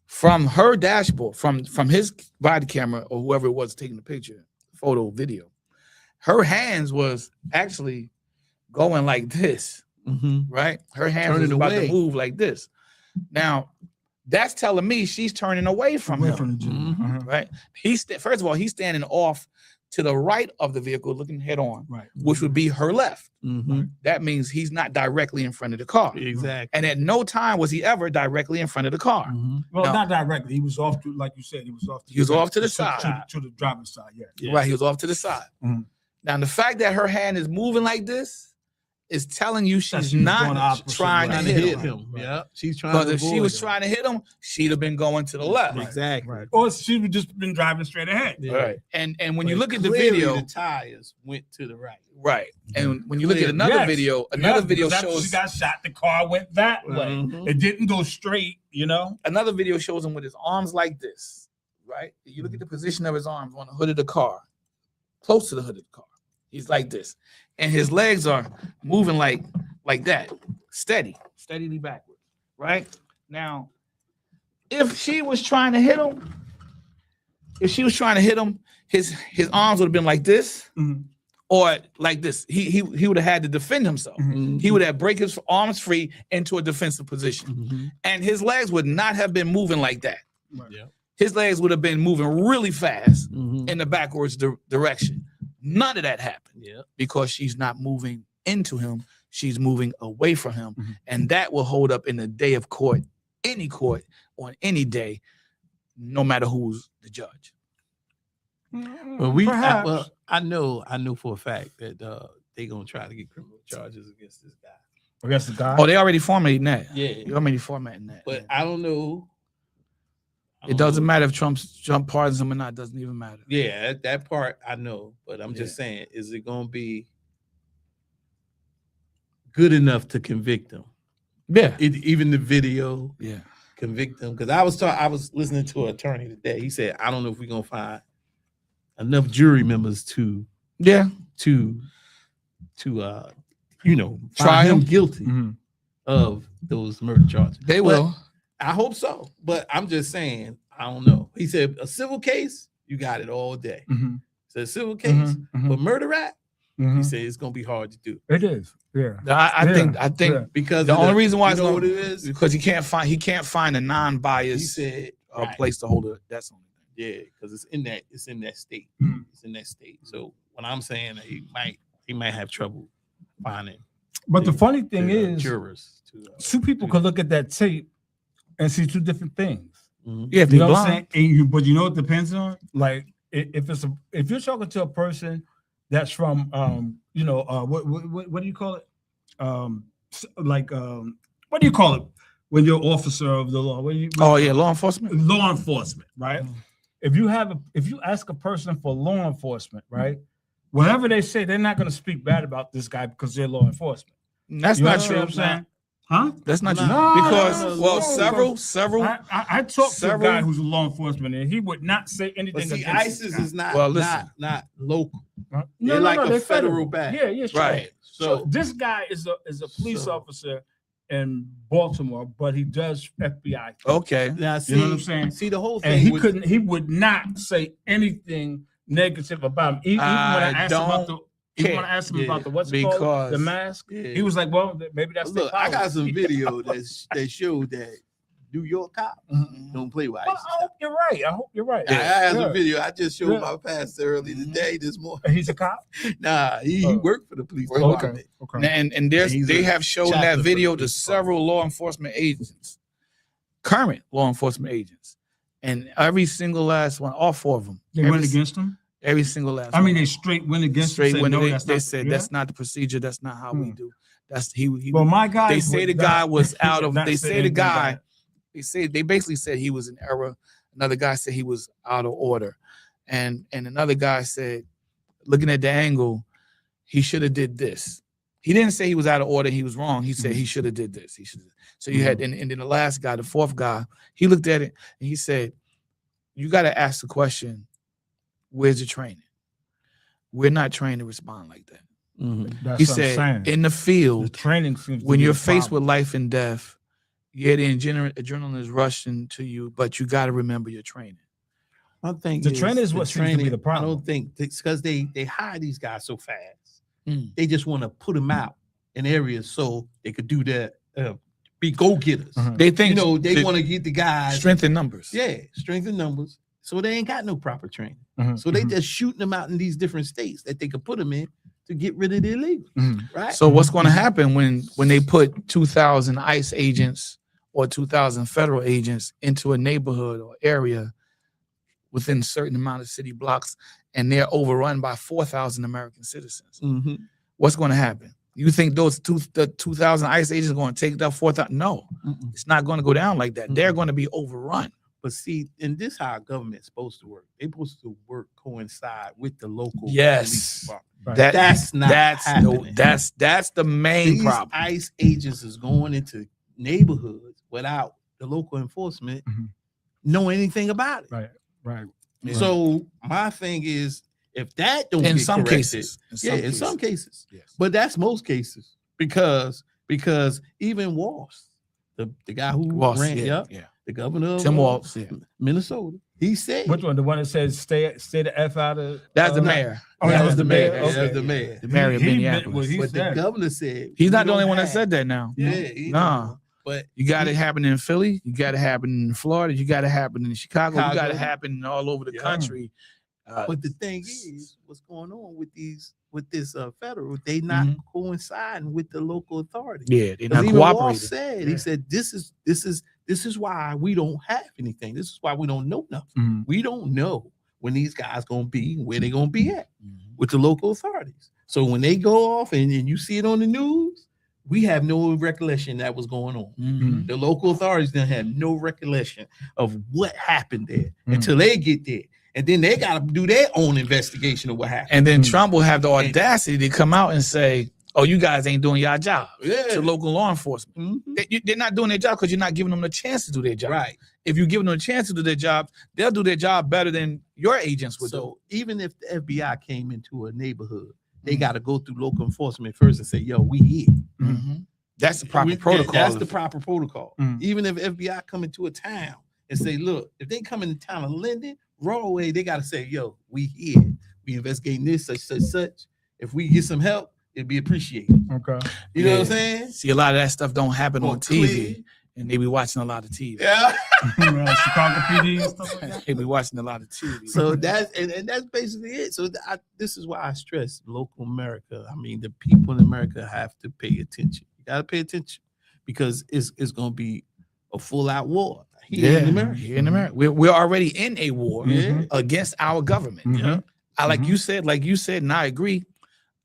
from her dashboard, from his body camera or whoever it was taking the picture, photo, video, her hands was actually going like this, right? Her hands Turning was about away. to move like this. Now, that's telling me she's turning away from Away him, from the Jew. Mhm. right? First of all, he's standing off to the right of the vehicle, looking head on, Right. which would be her left. Mhm. That means he's not directly in front of the car. Exactly. And at no time was he ever directly in front of the car. Mhm. Well, No. not directly. He was off to, like you said, he was off. He was off to the side. to the driver's side. Yeah. Yeah. Right, he was off to the side. Mhm. Now, the fact that her hand is moving like this is telling you she's she's going the not opposite trying way. to Trying to hit hit him. him. Yeah. She's trying Because to if she avoid was him. trying to hit him, she'd have been going to the left. Exactly. Right. Or she would just been driving straight ahead. Yeah. Right. And when you But look at the clearly video, the tires went to the right. right. And when you look at Clearly. another Yes. video, Yeah, another video because after shows she got shot. The car went that way. Mhm. It didn't go straight. You know. another video shows him with his arms like this, right? You look at the position of his arms on the hood of the car, close to the hood of the car. He's like this, and his legs are moving like that, steadily backwards, right? Now, if she was trying to hit him, his arms would have been like this Mhm. or like this. He would have had to defend himself. Mhm. He would have break his arms free into a defensive position, Mhm. and his legs would not have been moving like that. Right. Yeah. His legs would have been moving really fast Mhm. in the backwards direction. None of that happened Yeah. because she's not moving into him. She's moving away from him. Mhm. And that will hold up in the day of court, any court on any day, no matter who's the judge. Well, Perhaps. I know for a fact that they're gonna try to get criminal charges against this guy. Against the guy. Oh, they already formatting that. Yeah. They already formatting that. But I don't know. It doesn't matter if Trump pardons him or not. Doesn't even matter. Yeah, that part I know, but I'm just Yeah. saying, is it gonna be good enough to convict him? Yeah. Even the video Yeah. convict him? Because I was listening to an attorney today. He said, I don't know if we're gonna find enough jury members to Yeah. try Try him him. guilty Mhm. of those murder charges. They But will. I hope so, but I'm just saying, I don't know. He said a civil case, you got it all day. Mhm. So a civil case, Mhm. Mhm. but murder rap, he Mhm. said it's gonna be hard to do It is. Yeah. I Yeah. think Yeah. because The of only reason why you it's know gonna- what it is. because he can't find a He non-biased said, right, place to hold it. That's the only thing. yeah, because it's in that state. Mhm. It's in that state. So when I'm saying that he might have trouble finding But the funny thing the, is, jurors to two people could look at that tape and see two different things. Mhm. Yeah, if You you're know what I'm blind. saying? But you know what depends on? Like if you're talking to a person that's from what do you call it? What do you call it when you're officer of the law? Oh yeah, law enforcement. Law enforcement, right? Mm. If you ask a person for law enforcement, right? Whatever they say, they're not going to speak bad about this guy because they're law enforcement. That's You not understand true. what I'm saying? Huh? That's not true. No, Because no, several. I talked to a Several- guy who's a law enforcement, and he would not say anything. But see, against ISIS this guy. is not Well, listen. not local. Huh? They're like a they're federal bag. Yeah, yeah, sure. Right. So So this guy is a police So- officer in Baltimore, but he does FBI. Okay. now see, You know what I'm saying? see the whole thing. And with- he would not say anything negative about him. Even when I I asked him about don't even when I asked him care. about the what's it called, Because- the mask, Yeah. he was like, "Well, maybe that's their Look, I got policy." some video that showed that New York cops Mhm. don't play with Well, ISIS. I hope you're right. I hope you're right. I have Yeah. a video. I just showed Yeah. my pastor early Mhm. today this morning. He's a cop. Nah, he Oh. worked for the police Okay. department. Okay. And He's they a have shown chaplain that for video the to police department. several law enforcement agents, current law enforcement agents, and every single last one, all four of them, They every, went against him. every single last. I mean, one. they straight went against straight him. when Said, no, they, that's they not, said yeah. that's not the procedure. That's not how we Hmm. do. That's he. Well, my guy. They say the guy was out of. They say the anything guy. bad. They basically said he was in error. Another guy said he was out of order, and another guy said, looking at the angle, he should have did this. He didn't say he was out of order. He was wrong. He said he should have did this. He should. So you had, and then the last guy, the fourth guy, he looked at it and he said, "You got to ask the question, where's the training? We're not trained to respond like that." Mhm. That's He what I'm said, saying. "In the The field, training seems to when be you're a faced with problem. life and death, Yeah, the adrenaline is rushing to you, but you got to remember your training. I think The training is what seems to be the I problem. don't think it's because they hire these guys so fast. Mm. They just want to put them out in areas so they could do that. Be go getters. They think They want to get the guys strength in numbers. Yeah, strength in numbers. So they ain't got no proper training. Mhm, So they mhm. just shooting them out in these different states that they could put them in to get rid of the illegals, Mhm. right? So what's going to happen when they put 2,000 ICE agents or 2,000 federal agents into a neighborhood or area within a certain amount of city blocks, and they're overrun by 4,000 American citizens? Mhm. What's going to happen? You think the 2,000 ICE agents are going to take that 4,000? No, Mm-mm. it's not going to go down like that. They're Mm-mm. going to be overrun. But see, and this how our government's supposed to work. They're supposed to work coincide with the local Yes. police department. Right. That's not happening. That's the main These problem. ICE agents is going into neighborhoods without the local enforcement Mhm. know anything about it. Right. So my thing is, if that don't In get some corrected, cases, in some cases, yes. but that's most cases because even Walsh, the guy who Walsh, ran, yeah. the governor of Tim Walsh, yeah. Minnesota, he said Which one? The one that says stay the F out of. That's the mayor. Oh, that that was the mayor. Okay. That was the mayor. The mayor of He- he- Minneapolis. well, he But the said- governor said He's we not the only don't one that have- said that now. Yeah, he Nah. know. But You got it happening in Philly. You got it happening in Florida. You got it happening in Chicago. You got Chicago. it happening all over the Yeah. country. But the thing is, what's going on with this federal? They not Mhm. coinciding with the local authority. Yeah, they're 'Cause not even Walsh cooperating. said, Yeah. he said, this is why we don't have anything. This is why we don't know nothing. Mhm. We don't know when these guys gonna be, where they gonna be at Mhm. with the local authorities. So when they go off and you see it on the news, we have no recollection that was going on. Mhm. The local authorities don't have no recollection of what happened there Mhm. until they get there. And then they got to do their own investigation of what happened. And then Mhm. Trump will have the audacity to come out and say, "Oh, you guys ain't doing your job." Yeah. To local law enforcement, Mhm. they're not doing their job because you're not giving them the chance to do their job. Right. If you give them a chance to do their job, they'll do their job better than your agents would do. So even if the FBI came into a neighborhood, they Mhm. got to go through local enforcement first and say, "Yo, we here." Mhm. That's the proper We- protocol. That's the proper protocol. Mhm. Even if FBI come into a town and say, "Look, if they come in the town of Linden, Rawaway, they got to say, "Yo, we here. We investigating this, such. If we get some help, it'd be appreciated." Okay. You know what I'm Yeah. saying? See, a lot of that stuff don't happen Or on TV, clear. and they be watching a lot of TV. Yeah. Chicago PD and stuff like that. They be watching a lot of TV. So that's and that's basically it. So this is why I stress local America. I mean, the people in America have to pay attention. You got to pay attention because it's going to be a full out war here in America. Here in America, we're already in a war Yeah. against our government. Mhm. Like Mhm. you said, and I agree.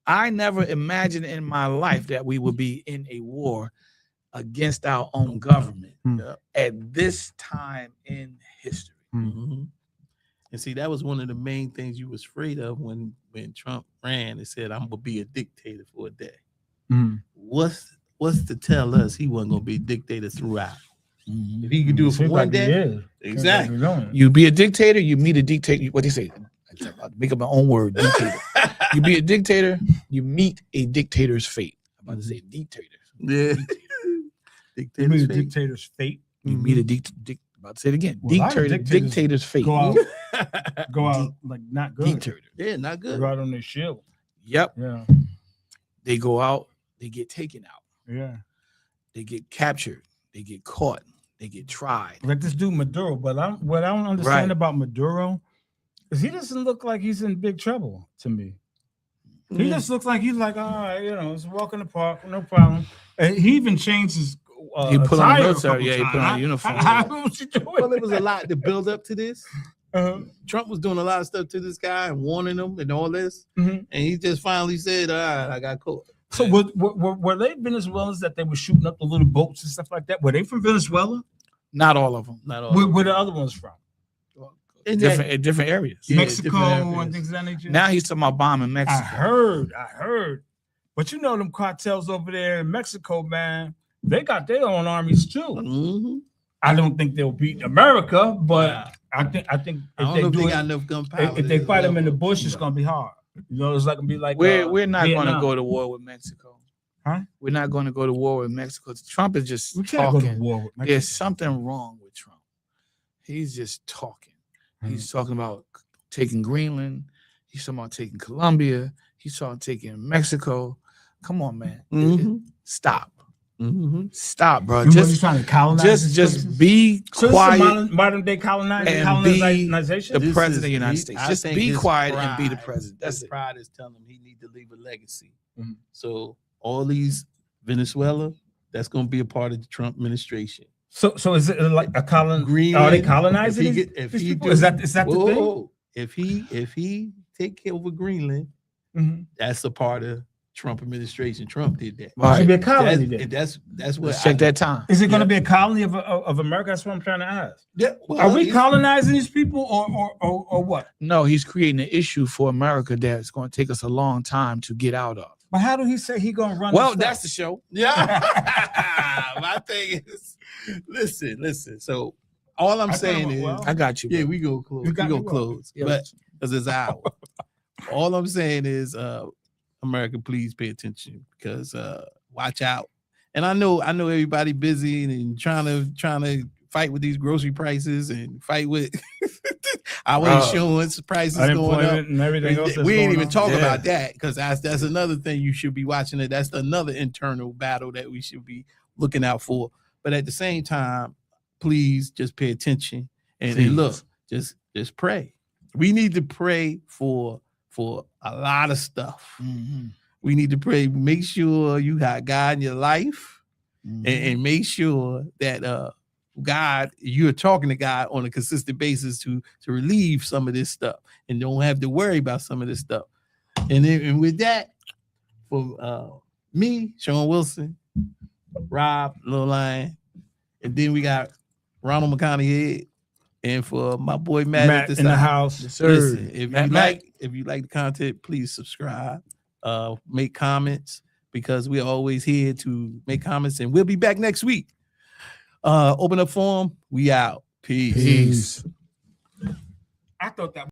I never imagined in my life that we would be in a war against our own government Mhm. at this time in history. Mhm. And see, that was one of the main things you was afraid of when Trump ran and said, "I'm gonna be a dictator for a day." Mhm. What's to tell us he wasn't gonna be a dictator throughout? If he could do it for Seems one like he day, is. exactly. Seems like he's doing it. You be a dictator, you meet a dictator. What they say? I'm about to make up my own word. Dictator. You be a dictator, you meet a dictator's fate. I'm about to say dictator. Yeah. You mean Dictator's the fate. dictator's fate? You meet a about to say it again. Well, a lot of Dictator's fate. Go out, go out like not good. Dictator. Yeah, not good. Go out on their shield. Yep. Yeah. They go out, they get taken out, Yeah. they get captured, they get caught, they get tried. Like this dude Maduro, but what I don't understand Right. about Maduro is he doesn't look like he's in big trouble to me. He just looks like he's like, all right, it's a walk in the park, no problem. And he even changed his He put on attire the a military, couple yeah, he put on times. a uniform. How was he doing? Well, it was a lot to build up to this. Uh-huh. Trump was doing a lot of stuff to this guy and warning him and all this, Mhm. and he just finally said, "All right, I got caught." So were they Venezuelans that they were shooting up the little boats and stuff like that? Were they from Venezuela? Not all of them. Not all. Where the other ones from? In that- In different areas. Yeah, Mexico different and areas. things of that nature. Now he's talking about bombing I Mexico. heard. But you know them cartels over there in Mexico, man. They got their own armies too. Mhm. I don't think they'll beat America, but Nah. I think I if don't they know if do they it, got enough gunpowder. if they to fight them in the level. bush, it's gonna be hard. It's like gonna be like We're not going to Vietnam. go to war with Mexico. Huh? We're not going to go to war with Mexico. Trump is just We can't go to talking. war with Mexico. There's something wrong with Trump. He's just talking. He's talking about taking Greenland. He's talking about taking Colombia. He's talking taking Mexico. Come on, man. Mhm. Stop. Mhm. Stop, bro. You was Just trying to colonize these just places? be So quiet. it's a modern day and be colonization. the This president is- of the United he- States. I Just think be his quiet and be the pride- president. That's his it. pride is telling him he need to leave a legacy. Mhm. So all these Venezuela, that's going to be a part of the Trump administration. So is it like a colon? Greenland, Are they colonizing if he these, get- if these he people? do- Is that the thing? Whoa, if he take over Greenland, Mhm. that's a part of Trump administration. Trump did that. It should be a That's, colony then. that's what Let's check that time. Is it going to Yeah. be a colony of America? That's what I'm trying to ask. Yeah, well, Are we he's- colonizing these people or what? No, he's creating an issue for America that's going to take us a long time to get out of. But how do he say he going to run? Well, this that's the stuff? show. Yeah. My thing is, listen. So all I'm I thought it saying went is, well. I got you. yeah, bro. we go close. You We got go me well. close, Yeah, but because it's hour. All I'm saying is, America, please pay attention because watch out. And I know everybody busy and trying to fight with these grocery prices and fight with our insurance prices going up. Unemployment and everything else. We ain't even talk Yeah. about that because that's another thing you should be watching. It. That's another internal battle that we should be looking out for. But at the same time, please just pay attention and look, just pray. We need to pray for a lot of stuff. Mhm. We need to pray. Make sure you got God in your life, Mhm. and make sure that God, you're talking to God on a consistent basis to relieve some of this stuff, and don't have to worry about some of this stuff. And with that, for me, Sean Wilson, Rob, Lil Lion, and then we got Ronald McConaughey, and for my boy Matt, Matt at in the house. Yes, sir. Listen, if Matt, you like the content, please subscribe, make comments because we're always here to make comments, and we'll be back next week. Open up forum. We out. Peace. Peace. I thought that.